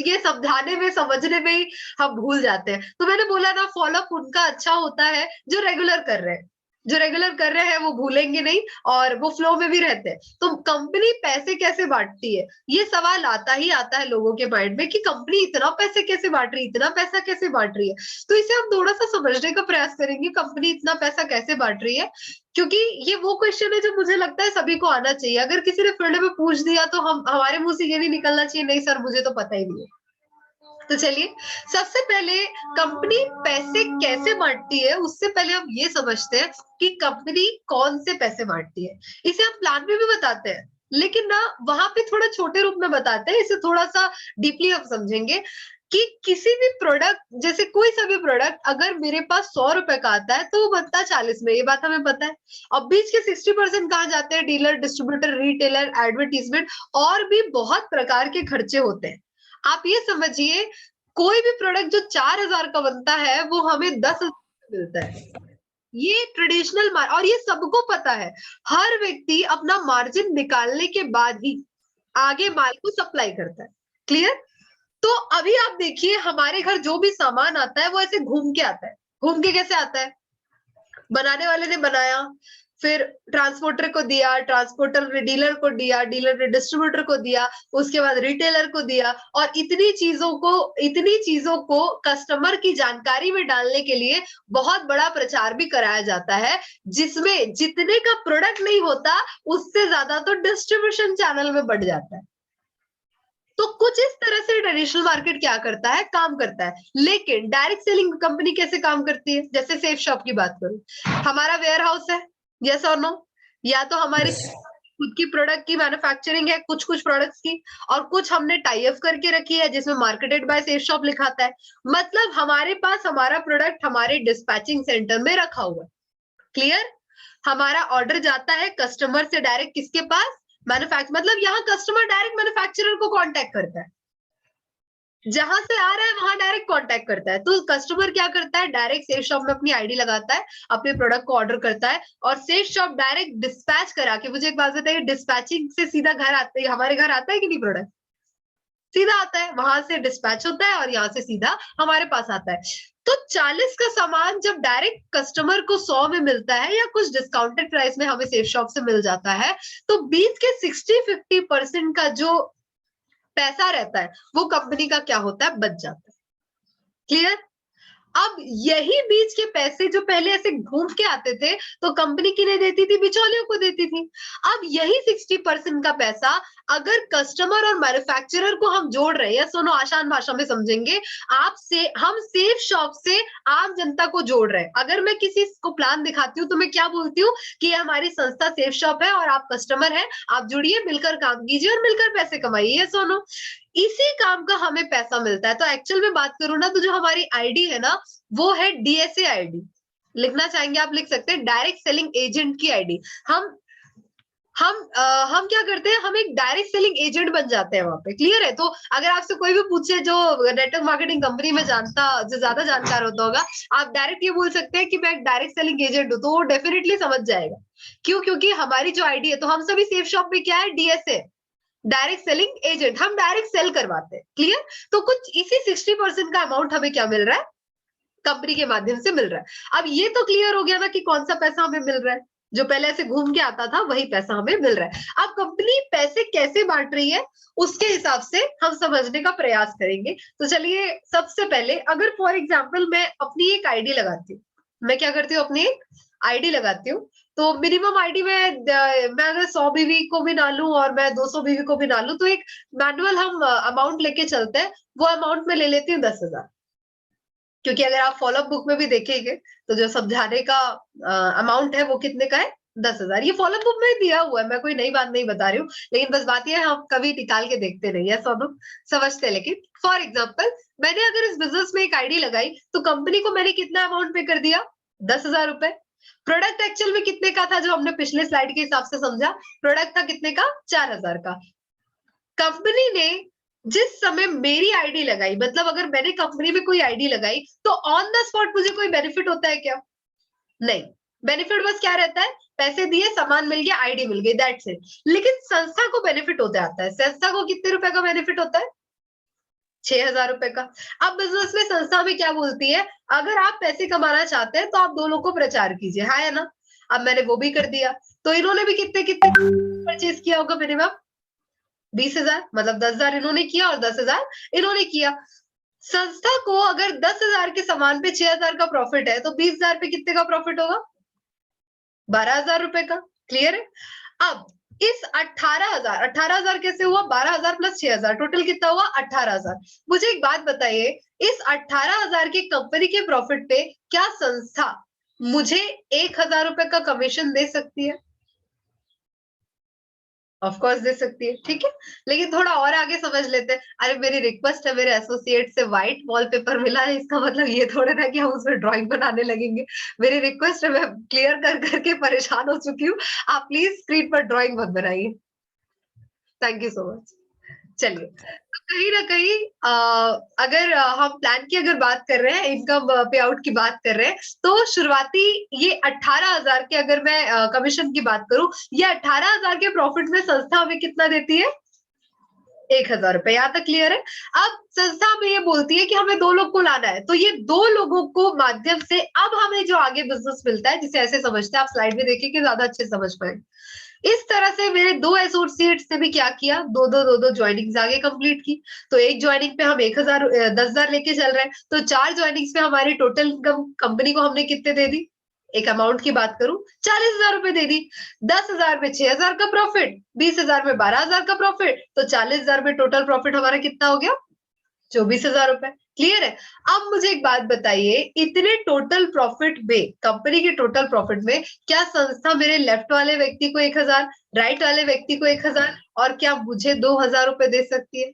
ये समझाने में समझने में ही हम भूल जाते हैं। तो मैंने बोला ना, फॉलोअप उनका अच्छा होता है जो रेगुलर कर रहे हैं। जो रेगुलर कर रहे हैं वो भूलेंगे नहीं और वो फ्लो में भी रहते हैं। तो कंपनी पैसे कैसे बांटती है, ये सवाल आता ही आता है लोगों के माइंड में कि कंपनी इतना पैसे कैसे बांट रही है, इतना पैसा कैसे बांट रही है। तो इसे हम थोड़ा सा समझने का प्रयास करेंगे, कंपनी इतना पैसा कैसे बांट रही है, क्योंकि ये वो क्वेश्चन है जो मुझे लगता है सभी को आना चाहिए। अगर किसी ने फील्ड में पूछ दिया तो हमारे मुंह से ये नहीं निकलना चाहिए नहीं सर मुझे तो पता ही नहीं है। तो चलिए, सबसे पहले कंपनी पैसे कैसे बांटती है उससे पहले हम ये समझते हैं कि कंपनी कौन से पैसे बांटती है। इसे हम प्लान में भी बताते हैं, लेकिन ना वहां पे थोड़ा छोटे रूप में बताते हैं। इसे थोड़ा सा डीपली हम समझेंगे कि किसी भी प्रोडक्ट, जैसे कोई सा भी प्रोडक्ट अगर मेरे पास 100 रुपए का आता है तो वो बनता है 40 में, ये बात हमें पता है। अब बीच के 60% कहाँ जाते हैं? डीलर, डिस्ट्रीब्यूटर, रिटेलर, एडवर्टीजमेंट और भी बहुत प्रकार के खर्चे होते हैं। आप ये समझिए कोई भी प्रोडक्ट जो 4,000 का बनता है वो हमें 10,000 का मिलता है। ये ट्रेडिशनल और ये सबको पता है। हर व्यक्ति अपना मार्जिन निकालने के बाद ही आगे माल को सप्लाई करता है। क्लियर? तो अभी आप देखिए हमारे घर जो भी सामान आता है वो ऐसे घूम के आता है। घूम के कैसे आता है? बनाने वाले ने बनाया, फिर ट्रांसपोर्टर को दिया, ट्रांसपोर्टर ने डीलर को दिया, डीलर ने डिस्ट्रीब्यूटर को दिया, उसके बाद रिटेलर को दिया, और इतनी चीजों को कस्टमर की जानकारी में डालने के लिए बहुत बड़ा प्रचार भी कराया जाता है, जिसमें जितने का प्रोडक्ट नहीं होता उससे ज्यादा तो डिस्ट्रीब्यूशन चैनल में बढ़ जाता है। तो कुछ इस तरह से ट्रेडिशनल मार्केट क्या करता है, काम करता है। लेकिन डायरेक्ट सेलिंग कंपनी कैसे काम करती है? जैसे सेफ शॉप की बात करूं, हमारा वेयर हाउस है, यस और नो? या तो हमारी खुद की प्रोडक्ट की मैन्युफैक्चरिंग है, कुछ प्रोडक्ट्स की, और कुछ हमने टाई अप करके रखी है जिसमें मार्केटेड बाय सेफ शॉप लिखाता है। मतलब हमारे पास हमारा प्रोडक्ट हमारे डिस्पैचिंग सेंटर में रखा हुआ है। क्लियर? हमारा ऑर्डर जाता है कस्टमर से डायरेक्ट किसके पास? मैन्युफैक्चर, मतलब यहाँ कस्टमर डायरेक्ट मैन्युफैक्चरर को कांटेक्ट करता है, जहां से आ रहा है वहां डायरेक्ट कांटेक्ट करता है। तो कस्टमर क्या करता है? डायरेक्ट सेफ शॉप में अपनी आईडी लगाता है, अपने प्रोडक्ट को ऑर्डर करता है, और सेफ शॉप डायरेक्ट डिस्पैच करा के, मुझे एक बात बताइए, डिस्पैचिंग से सीधा घर आता है, हमारे घर आता है कि नहीं प्रोडक्ट? सीधा आता है, वहां से डिस्पैच होता है और यहाँ से सीधा हमारे पास आता है। तो 40 का सामान जब डायरेक्ट कस्टमर को 100 में मिलता है या कुछ डिस्काउंटेड प्राइस में हमें सेफ शॉप से मिल जाता है, तो 20 के 60-50% का जो पैसा रहता है वो कंपनी का क्या होता है? बच जाता है। क्लियर? अब यही बीच के पैसे जो पहले ऐसे घूम के आते थे तो कंपनी किन्हें देती थी? बिचौलियों को देती थी। अब यही 60% का पैसा अगर कस्टमर और मैन्युफैक्चरर को हम जोड़ रहे हैं, सुनो आसान भाषा में समझेंगे, हम सेफ शॉप से आम जनता को जोड़ रहे हैं। अगर मैं किसी को प्लान दिखाती हूँ तो मैं क्या बोलती हूँ कि ये हमारी संस्था सेफ शॉप है और आप कस्टमर हैं, आप जुड़िए, मिलकर काम कीजिए और मिलकर पैसे कमाइए। ये सुनो, इसी काम का हमें पैसा मिलता है। तो एक्चुअल में बात करूं ना, तो जो हमारी आईडी है ना, वो है डीएसए आईडी। लिखना चाहेंगे आप लिख सकते हैं, डायरेक्ट सेलिंग एजेंट की आईडी। हम क्या करते हैं? हम एक डायरेक्ट सेलिंग एजेंट बन जाते हैं वहां पे। क्लियर है? तो अगर आपसे कोई भी पूछे जो नेटवर्क मार्केटिंग कंपनी में जो ज्यादा जानकार होता होगा, आप डायरेक्ट ये बोल सकते हैं कि मैं एक डायरेक्ट सेलिंग एजेंट हूं, तो वो डेफिनेटली समझ जाएगा। क्यों? क्योंकि हमारी जो आईडी है, तो हम सभी सेफ शॉप में क्या है? डीएसए, डायरेक्ट सेलिंग एजेंट, हम डायरेक्ट सेल करवाते हैं। क्लियर? तो कुछ इसी 60% का अमाउंट हमें क्या मिल रहा है? कंपनी के माध्यम से मिल रहा है। अब ये तो क्लियर हो गया ना कि कौन सा पैसा हमें मिल रहा है? जो पहले ऐसे घूम के आता था वही पैसा हमें मिल रहा है। अब कंपनी पैसे कैसे बांट रही है उसके हिसाब से हम समझने का प्रयास करेंगे। तो चलिए, सबसे पहले अगर फॉर एग्जाम्पल मैं अपनी एक आईडी लगाती हूँ, मैं क्या करती हूँ? अपनी एक आईडी लगाती हूँ, तो मिनिमम आईडी में मैं अगर 100 बीवी को भी ना लूं और मैं 200 बीवी को भी ना लूं, तो एक मैनुअल हम अमाउंट लेके चलते हैं। वो अमाउंट में ले लेती हूँ 10,000, क्योंकि अगर आप फॉलोअप बुक में भी देखेंगे तो जो समझाने का अमाउंट है वो कितने का है? 10,000। ये फॉलोअप बुक में दिया हुआ है, मैं कोई नई बात नहीं बता रही हूँ, लेकिन बस बात ये है हम कभी निकाल के देखते नहीं है, सब लोग समझते हैं। लेकिन फॉर एग्जाम्पल मैंने अगर इस बिजनेस में एक आईडी लगाई, तो कंपनी को मैंने कितना अमाउंट पे कर दिया? 10,000 रुपए। प्रोडक्ट एक्चुअल में कितने का था? जो हमने पिछले स्लाइड के हिसाब से समझा, प्रोडक्ट था कितने का? 4,000 का। कंपनी ने जिस समय मेरी आईडी लगाई, मतलब अगर मैंने कंपनी में कोई आईडी लगाई, तो ऑन द स्पॉट मुझे कोई बेनिफिट होता है क्या? नहीं। बेनिफिट बस क्या रहता है? पैसे दिए, सामान मिल गया, आईडी मिल गई, दैट्स इट। लेकिन संस्था को बेनिफिट होता आता है। संस्था को कितने रुपए का बेनिफिट होता है? 6,000 रुपए का। अब बिजनेस में संस्था में क्या बोलती है? अगर आप पैसे कमाना चाहते हैं तो आप दोनों को प्रचार कीजिए, हाँ या ना? अब मैंने वो भी कर दिया, तो इन्होंने भी कितने कितने परचेज किया होगा? मिनिमम 20,000, मतलब 10,000 इन्होंने किया और 10,000 इन्होंने किया। संस्था को अगर 10,000 के सामान पे 6,000 का प्रॉफिट है, तो 20,000 पे कितने का प्रॉफिट होगा? 12,000 रुपए का। क्लियर है? अब इस 18,000 कैसे हुआ? 12,000 प्लस 6,000, टोटल कितना हुआ? 18,000। मुझे एक बात बताइए, इस 18,000 के कंपनी के प्रॉफिट पे क्या संस्था मुझे 1,000 रुपए का कमीशन दे सकती है? ऑफ कोर्स दे सकती है, ठीक है। लेकिन थोड़ा और आगे समझ लेते हैं। अरे मेरी रिक्वेस्ट है, मेरे एसोसिएट से व्हाइट वॉलपेपर मिला है, इसका मतलब ये थोड़े ना कि हम उसमें ड्राइंग बनाने लगेंगे। मेरी रिक्वेस्ट है, मैं क्लियर कर करके परेशान हो चुकी हूँ, आप प्लीज स्क्रीन पर ड्राइंग मत बनाइए। Thank you so much. चलिए, कहीं ना कहीं अगर हम प्लान की अगर बात कर रहे हैं, इनकम पे आउट की बात कर रहे हैं, तो शुरुआती ये 18,000 के अगर मैं कमीशन की बात करूं, ये 18,000 के प्रॉफिट में संस्था हमें कितना देती है? 1,000 रुपए। यहाँ तक क्लियर है? अब संस्था हमें ये बोलती है कि हमें 2 लोग को लाना है, तो ये 2 लोगों को माध्यम से अब हमें जो आगे बिजनेस मिलता है, जिसे ऐसे समझते हैं, आप स्लाइड में देखिए कि ज्यादा अच्छे समझ पाए। इस तरह से मेरे 2 एसोसिएट्स ने भी क्या किया, 2-2 ज्वाइनिंग्स आगे कंप्लीट की। तो एक ज्वाइनिंग पे हम 10,000 लेके चल रहे हैं, तो 4 ज्वाइनिंग्स पे हमारी टोटल इनकम कंपनी को हमने कितने दे दी? एक अमाउंट की बात करूं, 40,000 रुपए दे दी। 10,000 में 6,000 का प्रॉफिट, 20,000 में 12,000 का प्रॉफिट, तो 40,000 में टोटल प्रॉफिट हमारा कितना हो गया? 24,000 रुपए। क्लियर है? अब मुझे एक बात बताइए, इतने टोटल प्रॉफिट में, कंपनी के टोटल प्रॉफिट में, क्या संस्था मेरे लेफ्ट वाले व्यक्ति को 1,000, राइट वाले व्यक्ति को 1,000 और क्या मुझे 2,000 रुपए दे सकती है?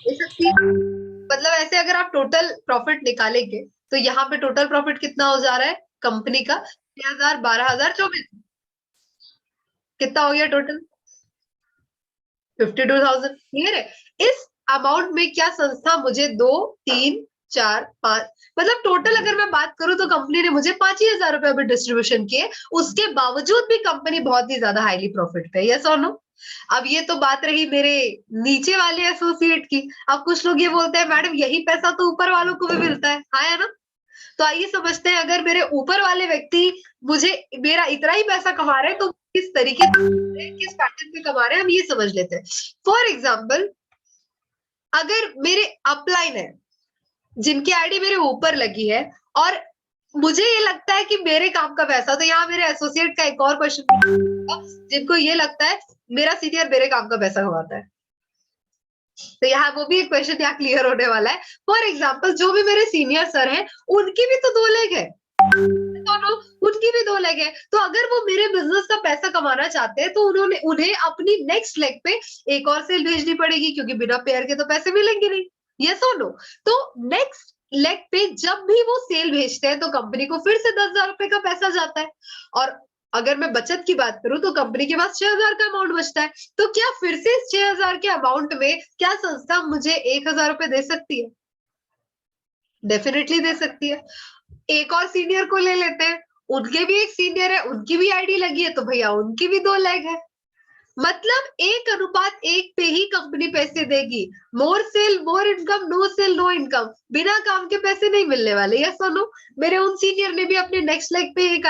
दे सकती है? मतलब ऐसे अगर आप टोटल प्रॉफिट निकालेंगे, तो यहाँ पे टोटल प्रॉफिट कितना हो जा रहा है कंपनी का? 6,000, 12,000, 24,000। कितना हो गया टोटल? 52,000। क्लियर है? इस अमाउंट में क्या संस्था मुझे 2, 3, 4, 5, मतलब टोटल अगर मैं बात करूं तो कंपनी ने मुझे 5,000 रुपए अभी डिस्ट्रीब्यूशन किए, उसके बावजूद भी कंपनी बहुत ही ज्यादा हाईली प्रॉफिट पे। यस और नो? अब ये तो बात रही मेरे नीचे वाले एसोसिएट की। अब कुछ लोग ये बोलते हैं, मैडम यही पैसा तो ऊपर वालों को भी मिलता है, हाँ है ना? तो आइए समझते हैं, अगर मेरे ऊपर वाले व्यक्ति मुझे मेरा इतना ही पैसा कमा रहे हैं, तो किस तरीके से, किस पैटर्न पे कमा रहे हैं, हम ये समझ लेते हैं। फॉर एग्जाम्पल, अगर मेरे अपलाइन है, जिनकी आईडी मेरे ऊपर लगी है, और मुझे ये लगता है कि मेरे काम का पैसा, तो यहाँ मेरे एसोसिएट का एक और क्वेश्चन, जिनको ये लगता है मेरा सीनियर मेरे काम का पैसा कमाता है, तो यहाँ वो भी एक क्वेश्चन यहाँ क्लियर होने वाला है। फॉर एग्जाम्पल, जो भी मेरे सीनियर सर हैं, उनकी भी तो 2 लेग है, दोनों, उनकी भी 2 लेग है। तो अगर वो मेरे बिजनेस का पैसा कमाना चाहते हैं, तो उन्हें अपनी नेक्स्ट लेग पे एक और सेल भेजनी पड़ेगी, क्योंकि बिना पेयर के तो पैसे मिलेंगे नहीं। यस और नो? तो नेक्स्ट लेग पे जब भी वो सेल भेजते हैं, तो कंपनी को फिर से 10,000 रुपए का पैसा जाता है। और अगर मैं बचत की बात करूं, तो कंपनी के पास 6,000 का अमाउंट बचता है। तो क्या फिर से 6,000 के अमाउंट में क्या संस्था मुझे 1,000 रुपए दे सकती है? डेफिनेटली दे सकती है। एक और सीनियर को ले लेते हैं, उनके भी एक सीनियर है, उनकी भी आईडी लगी है, तो भैया उनकी भी 2 लेग है। मतलब 1:1 पे ही कंपनी पैसे देगी। More sale more income, no sale no income. बिना काम के पैसे नहीं मिलने वाले। यस और नो? मेरे उन सीनियर ने भी अपने नेक्स्ट लेग पे एक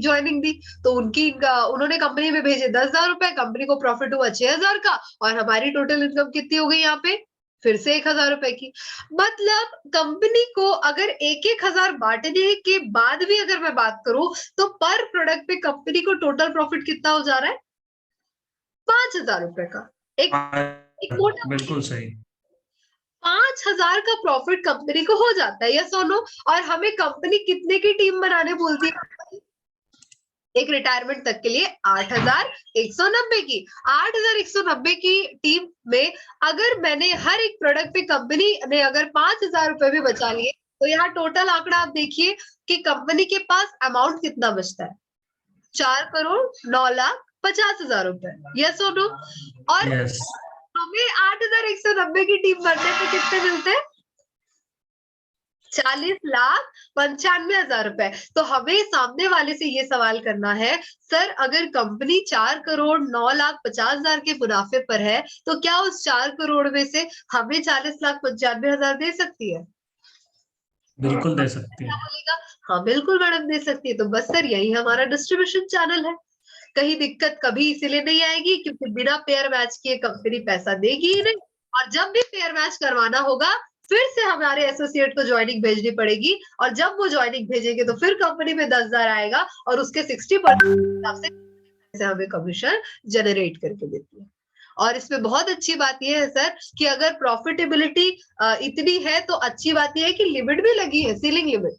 ज्वाइनिंग दी, तो उन्होंने कंपनी में भेजे 10,000 रुपए, कंपनी को प्रॉफिट हुआ 6,000 का, और हमारी टोटल इनकम कितनी हो गई यहाँ पे? फिर से 1,000 रुपए की। मतलब कंपनी को अगर 1,000 बांटने के बाद भी अगर मैं बात करूं, तो पर प्रोडक्ट पे कंपनी को टोटल प्रॉफिट कितना हो जा रहा है? 5,000 रुपए का। एक मोटा, बिल्कुल सही। 5,000 का प्रॉफिट कंपनी को हो जाता है। यस और नो? और हमें कंपनी कितने की टीम बनाने बोलती है? एक रिटायरमेंट तक के लिए 8,190 की। 8,190 की टीम में अगर मैंने हर एक प्रोडक्ट पे कंपनी ने अगर 5,000 रुपए भी बचा लिए, तो यहाँ टोटल आंकड़ा आप देखिए कि कंपनी के पास अमाउंट कितना बचता है? 4,09,50,000 रुपए। यस और नो? और यस, हमें 8,190 की टीम बनने पे कितने मिलते हैं? 40,95,000 रुपए। तो हमें सामने वाले से ये सवाल करना है, सर अगर कंपनी 4,09,50,000 के मुनाफे पर है, तो क्या उस 4 करोड़ में से हमें 40,95,000 दे सकती है? बिल्कुल दे सकती क्या है। बोलेगा? हाँ बिल्कुल मैडम दे सकती है। तो बस सर यही हमारा डिस्ट्रीब्यूशन चैनल है। कहीं दिक्कत कभी इसीलिए नहीं आएगी क्योंकि बिना पेयर मैच किए कंपनी पैसा देगी ही नहीं, और जब भी पेयर मैच करवाना होगा, फिर से हमारे एसोसिएट को ज्वाइनिंग भेजनी पड़ेगी, और जब वो ज्वाइनिंग भेजेंगे तो फिर कंपनी में 10,000 आएगा, और उसके 60% हिसाब से हमें कमीशन जनरेट करके देती है। और इसमें बहुत अच्छी बात यह है सर कि अगर प्रॉफिटेबिलिटी इतनी है, तो अच्छी बात यह है कि लिमिट भी लगी है, सीलिंग लिमिट।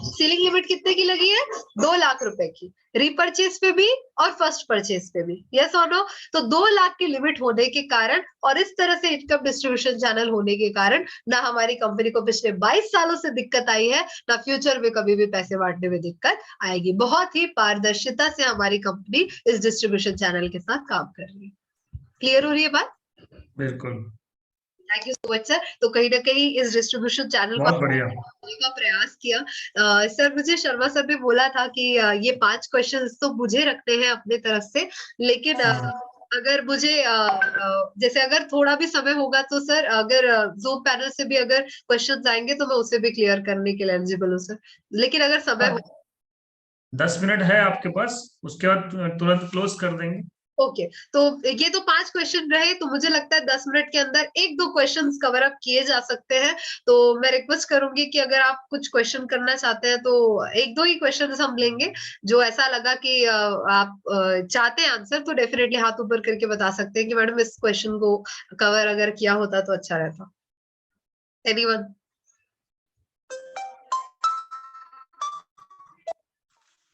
सीलिंग लिमिट कितने की लगी है? 2 लाख रुपए की, रिपर्चेज पे भी और फर्स्ट परचेज पे भी। यस और नो? तो 2 लाख की लिमिट होने के कारण और इस तरह से इनकम डिस्ट्रीब्यूशन चैनल होने के कारण ना हमारी कंपनी को पिछले 22 सालों से दिक्कत आई है, ना फ्यूचर में कभी भी पैसे बांटने में दिक्कत आएगी। बहुत ही पारदर्शिता से हमारी कंपनी इस डिस्ट्रीब्यूशन चैनल के साथ काम कर रही है। क्लियर हो रही है बात? बिल्कुल, thank you so much sir. तो कहीं ना कहीं इस डिस्ट्रीब्यूशन चैनल को बहुत बढ़िया। बनाने का प्रयास किया। सर मुझे शर्मा सर ने बोला था कि ये 5 क्वेश्चंस तो मुझे रखने हैं अपने तरफ से, लेकिन अगर मुझे जैसे अगर थोड़ा भी समय होगा तो सर अगर जूम पैनल से भी अगर क्वेश्चंस आएंगे तो मैं उसे भी क्लियर करने के लिए एलिजिबल हूँ सर, लेकिन अगर समय हो 10 मिनट है आपके पास, उसके बाद तुरंत क्लोज कर देंगे। ओके तो ये तो 5 क्वेश्चन रहे, तो मुझे लगता है 10 मिनट के अंदर 1-2 क्वेश्चंस कवर अप किए जा सकते हैं। तो मैं रिक्वेस्ट करूंगी कि अगर आप कुछ क्वेश्चन करना चाहते हैं तो 1-2 ही क्वेश्चंस हम लेंगे। जो ऐसा लगा कि आप चाहते हैं आंसर तो डेफिनेटली हाथ ऊपर करके बता सकते हैं कि मैडम इस क्वेश्चन को कवर अगर किया होता तो अच्छा रहता। एनीवन?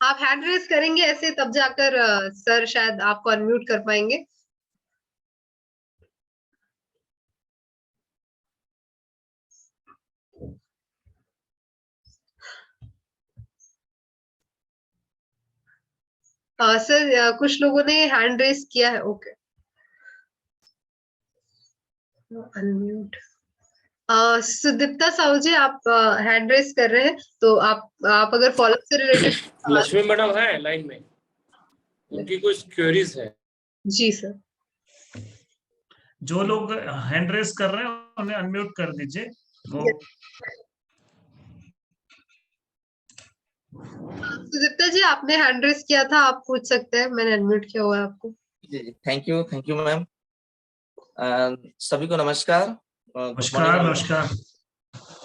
आप हैंड रेज करेंगे ऐसे, तब जाकर सर शायद आपको अनम्यूट कर पाएंगे। सर कुछ लोगों ने हैंड रेज किया है। Okay, unmute. सुदीप्ता साहू जी, आप हैंड रेज कर रहे हैं, तो आप अगर फॉलो से रिलेटेड लक्ष्मी मैडम है लाइन में, उनकी कुछ क्वेरीज है। जी सर। जो लोग हैंड रेस कर रहे हैं उन्हें अनम्यूट कर दीजिए। वो सुदीप्ता जी, आपने हैंड रेज किया था, आप पूछ सकते हैं, मैंने अनम्यूट किया हुआ है आपको। जी थैंक यू मैम। सभी को नमस्कार। नमस्कार। नमस्कार।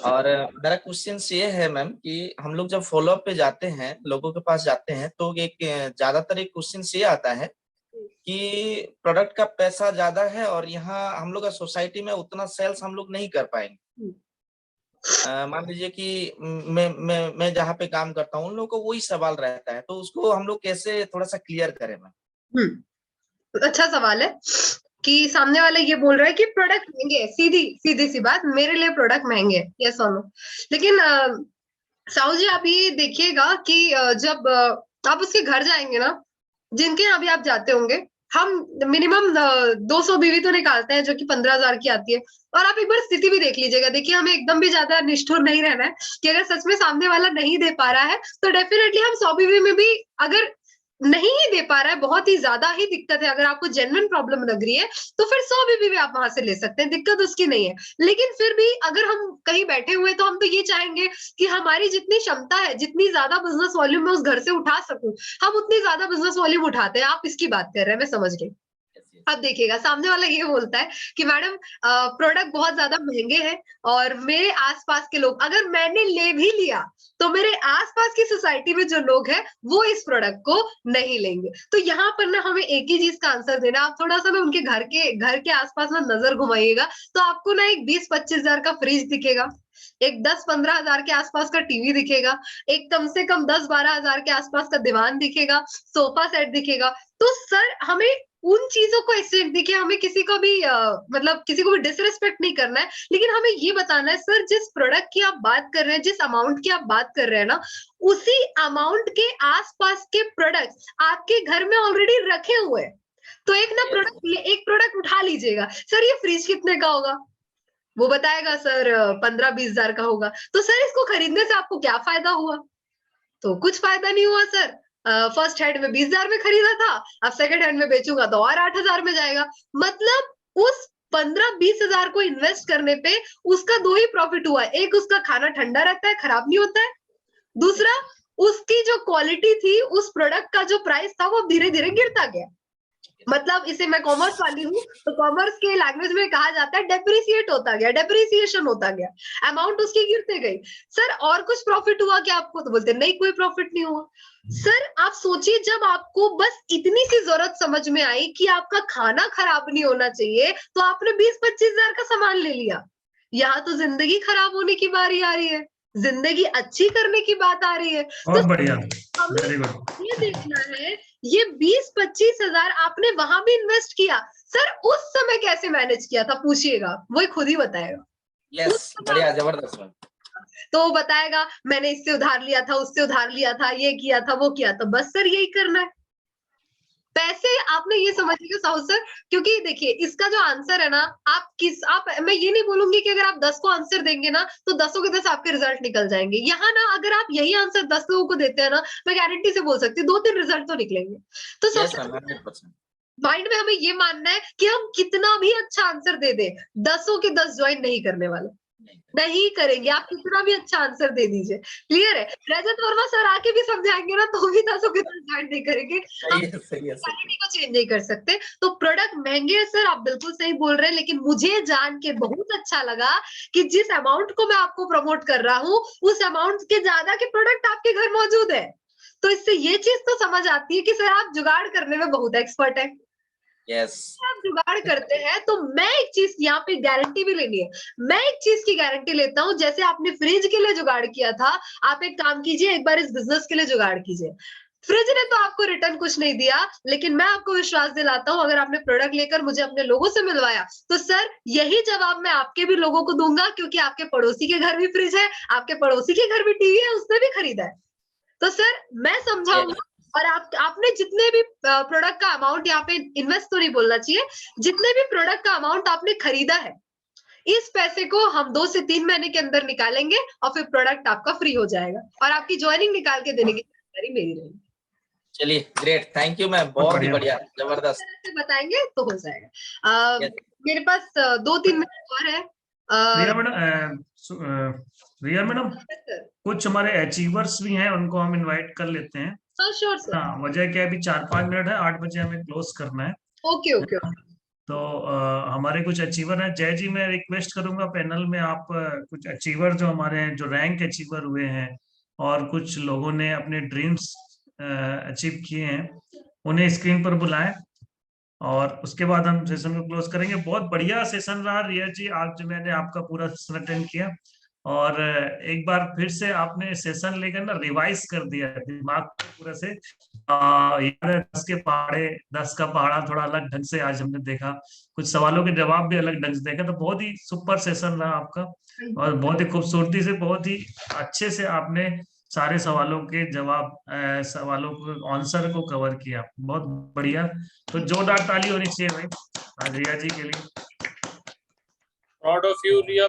और मेरा क्वेश्चन ये है मैम कि हम लोग जब फॉलो अप पे जाते हैं, लोगों के पास जाते हैं, तो एक ज्यादातर एक क्वेश्चन ये आता है कि प्रोडक्ट का पैसा ज्यादा है और यहाँ हम लोग का सोसाइटी में उतना सेल्स हम लोग नहीं कर पाएंगे। मान लीजिए कि मैं जहाँ पे काम करता हूँ, उन लोगों को वही सवाल रहता है, तो उसको हम लोग कैसे थोड़ा सा क्लियर करें मैम? अच्छा सवाल है कि सामने वाला ये बोल रहा है कि प्रोडक्ट महंगे है, सीधी सी बात, मेरे लिए प्रोडक्ट महंगे है, यस और नो। लेकिन साहू जी आप ये देखिएगा कि जब आप उसके घर जाएंगे ना, जिनके यहाँ भी आप जाते होंगे, हम मिनिमम 200 बीवी तो निकालते हैं जो कि 15,000 की आती है। और आप एक बार स्थिति भी देख लीजिएगा, देखिए हमें एकदम भी ज्यादा निष्ठुर नहीं रहना है कि अगर सच में सामने वाला नहीं दे पा रहा है तो डेफिनेटली हम 100 बीवी में भी अगर नहीं ही दे पा रहा है, बहुत ही ज्यादा ही दिक्कत है, अगर आपको जेन्युइन प्रॉब्लम लग रही है तो फिर 100 बीवी भी आप वहां से ले सकते हैं, दिक्कत उसकी नहीं है। लेकिन फिर भी अगर हम कहीं बैठे हुए तो हम तो ये चाहेंगे कि हमारी जितनी क्षमता है, जितनी ज्यादा बिजनेस वॉल्यूम मैं उस घर से उठा सकूं, हम उतनी ज्यादा बिजनेस वॉल्यूम उठाते हैं। आप इसकी बात कर रहे हैं, मैं समझ गई। अब देखिएगा सामने वाला ये बोलता है कि मैडम प्रोडक्ट बहुत ज्यादा महंगे हैं और मेरे आसपास के लोग, अगर मैंने ले भी लिया तो मेरे आसपास की सोसाइटी में जो लोग हैं वो इस प्रोडक्ट को नहीं लेंगे। तो यहाँ पर ना हमें एक ही चीज का आंसर देना। आप थोड़ा सा ना उनके घर के आसपास ना नजर घुमाइएगा, तो आपको ना एक 20-25 हजार का फ्रिज दिखेगा, एक 10-15 हजार के आसपास का टीवी दिखेगा, एक कम से कम 10-12 हजार के आसपास का दीवान दिखेगा, सोफा सेट दिखेगा। तो सर हमें उन चीजों को ऐसे देखिए, हमें किसी को भी मतलब किसी को भी डिसरिस्पेक्ट नहीं करना है, लेकिन हमें ये बताना है सर, जिस प्रोडक्ट की आप बात कर रहे हैं, जिस अमाउंट की आप बात कर रहे हैं ना, उसी अमाउंट के आसपास के प्रोडक्ट्स आपके घर में ऑलरेडी रखे हुए हैं। तो एक प्रोडक्ट उठा लीजिएगा, सर ये फ्रिज कितने का होगा, वो बताएगा सर 15-20 हजार का होगा। तो सर इसको खरीदने से आपको क्या फायदा हुआ? तो कुछ फायदा नहीं हुआ सर। फर्स्ट हैंड में 20 हजार में खरीदा था, अब सेकंड हैंड में बेचूंगा तो और 8 हजार में जाएगा। मतलब उस 15-20 हजार को इन्वेस्ट करने पे उसका 2 ही प्रॉफिट हुआ है। एक, उसका खाना ठंडा रहता है, खराब नहीं होता है। दूसरा, उसकी जो क्वालिटी थी, उस प्रोडक्ट का जो प्राइस था वो धीरे धीरे गिरता गया। मतलब इसे, मैं कॉमर्स वाली हूँ तो कॉमर्स के लैंग्वेज में कहा जाता है डेप्रिसिएट होता गया, डेप्रिसिएशन होता गया, अमाउंट उसकी गिरते गई। सर और कुछ प्रॉफिट हुआ क्या आपको? तो बोलते नहीं, कोई प्रॉफिट नहीं हुआ। सर आप सोचिए, जब आपको बस इतनी सी जरूरत समझ में आई कि आपका खाना खराब नहीं होना चाहिए, तो आपने 20-25 हजार का सामान ले लिया। यहाँ तो जिंदगी खराब होने की बारी आ रही है, जिंदगी अच्छी करने की बात आ रही है। बहुत तो बढ़िया, हमें वेरी गुड। ये देखना है, ये 20-25 हजार आपने वहां भी इन्वेस्ट किया, सर उस समय कैसे मैनेज किया था पूछिएगा, वो खुद ही बताएगा। यस, बढ़िया, जबरदस्त मैम। तो वो बताएगा मैंने इससे उधार लिया था, उससे उधार लिया था, ये किया था, वो किया था। बस सर यही करना है, पैसे आपने ये समझिएगा साहू सर, क्योंकि देखिए इसका जो आंसर है ना, मैं ये नहीं बोलूंगी कि अगर आप 10 को आंसर देंगे ना तो 10 के 10 आपके रिजल्ट निकल जाएंगे। यहाँ ना अगर आप यही आंसर 10 लोगों को देते हैं ना, मैं गारंटी से बोल सकती हूँ 2-3 रिजल्ट तो निकलेंगे। तो यस सबसे मैम 100%। माइंड में हमें ये मानना है कि हम कितना भी अच्छा आंसर दे दे, 10 के 10 ज्वाइन नहीं करने वाले, नहीं करेंगे। आप कितना भी अच्छा आंसर दे दीजिए, क्लियर है। रजत वर्मा सर आके भी समझाएंगे ना तो भी 10 के 10 ज्वाइन नहीं करेंगे। सही है, सही है, सही क्वालिटी को चेंज नहीं कर सकते। तो प्रोडक्ट महंगे हैं सर, आप बिल्कुल सही बोल रहे हैं, लेकिन मुझे जान के बहुत अच्छा लगा कि जिस अमाउंट को मैं आपको प्रमोट कर रहा हूँ उस अमाउंट के ज्यादा के प्रोडक्ट आपके घर मौजूद है। तो इससे ये चीज तो समझ आती है कि सर आप जुगाड़ करने में बहुत एक्सपर्ट है। यस। आप जुगाड़ करते हैं तो मैं एक चीज यहाँ पे गारंटी भी लेनी है, मैं एक चीज की गारंटी लेता हूँ। जैसे आपने फ्रिज के लिए जुगाड़ किया था, आप एक काम कीजिए, एक बार इस बिजनेस के लिए जुगाड़ कीजिए। फ्रिज ने तो आपको रिटर्न कुछ नहीं दिया, लेकिन मैं आपको विश्वास दिलाता हूँ अगर आपने प्रोडक्ट लेकर मुझे अपने लोगों से मिलवाया तो सर यही जवाब मैं आपके भी लोगों को दूंगा, क्योंकि आपके पड़ोसी के घर भी फ्रिज है, आपके पड़ोसी के घर भी टीवी है, उसने भी खरीदा है। तो सर मैं समझाऊंगा, और आपने जितने भी प्रोडक्ट का अमाउंट यहाँ पे इन्वेस्ट तो नहीं बोलना चाहिए, जितने भी प्रोडक्ट का अमाउंट आपने खरीदा है इस पैसे को हम 2 से 3 महीने के अंदर निकालेंगे और फिर प्रोडक्ट आपका फ्री हो जाएगा और आपकी ज्वाइनिंग निकाल के देने की जिम्मेदारी मेरी रहेगी। चलिए ग्रेट, थैंक यू मैम, बहुत ही बढ़िया, जबरदस्त। से बताएंगे तो हो जाएगा। मेरे पास 2-3 मिनट और है। रिया मैडम कुछ हमारे अचीवर्स भी हैं, उनको हम इनवाइट कर लेते हैं। Sure sir. हाँ, वजह क्या है, अभी 4-5 मिनट है, 8 बजे हमें क्लोज करना है। Okay okay. तो हमारे कुछ अचीवर हैं। जय जी, मैं रिक्वेस्ट करूंगा पैनल में आप कुछ अचीवर जो हमारे हैं, जो रैंक अचीवर हुए हैं और कुछ लोगों ने अपने ड्रीम्स अचीव किए हैं, उन्हें स्क्रीन पर बुलाएं और उसके बाद हम सेशन को क्लोज करेंगे। बहुत बढ़िया सेशन रहा रिया जी, आज जो मैंने आपका पूरा सेशन अटेंड किया और एक बार फिर से आपने सेशन लेकर ना रिवाइज कर दिया दिमाग को पूरा से। याद है 10 का पहाड़ा थोड़ा अलग ढंग से आज हमने देखा, कुछ सवालों के जवाब भी अलग ढंग से देखा। तो बहुत ही सुपर सेशन रहा आपका और बहुत ही खूबसूरती से, बहुत ही अच्छे से आपने सारे सवालों के जवाब, सवालों को आंसर को कवर किया, बहुत बढ़िया। तो जोरदार ताली होनी चाहिए भाई रिया जी के लिए। Proud of you, Riya.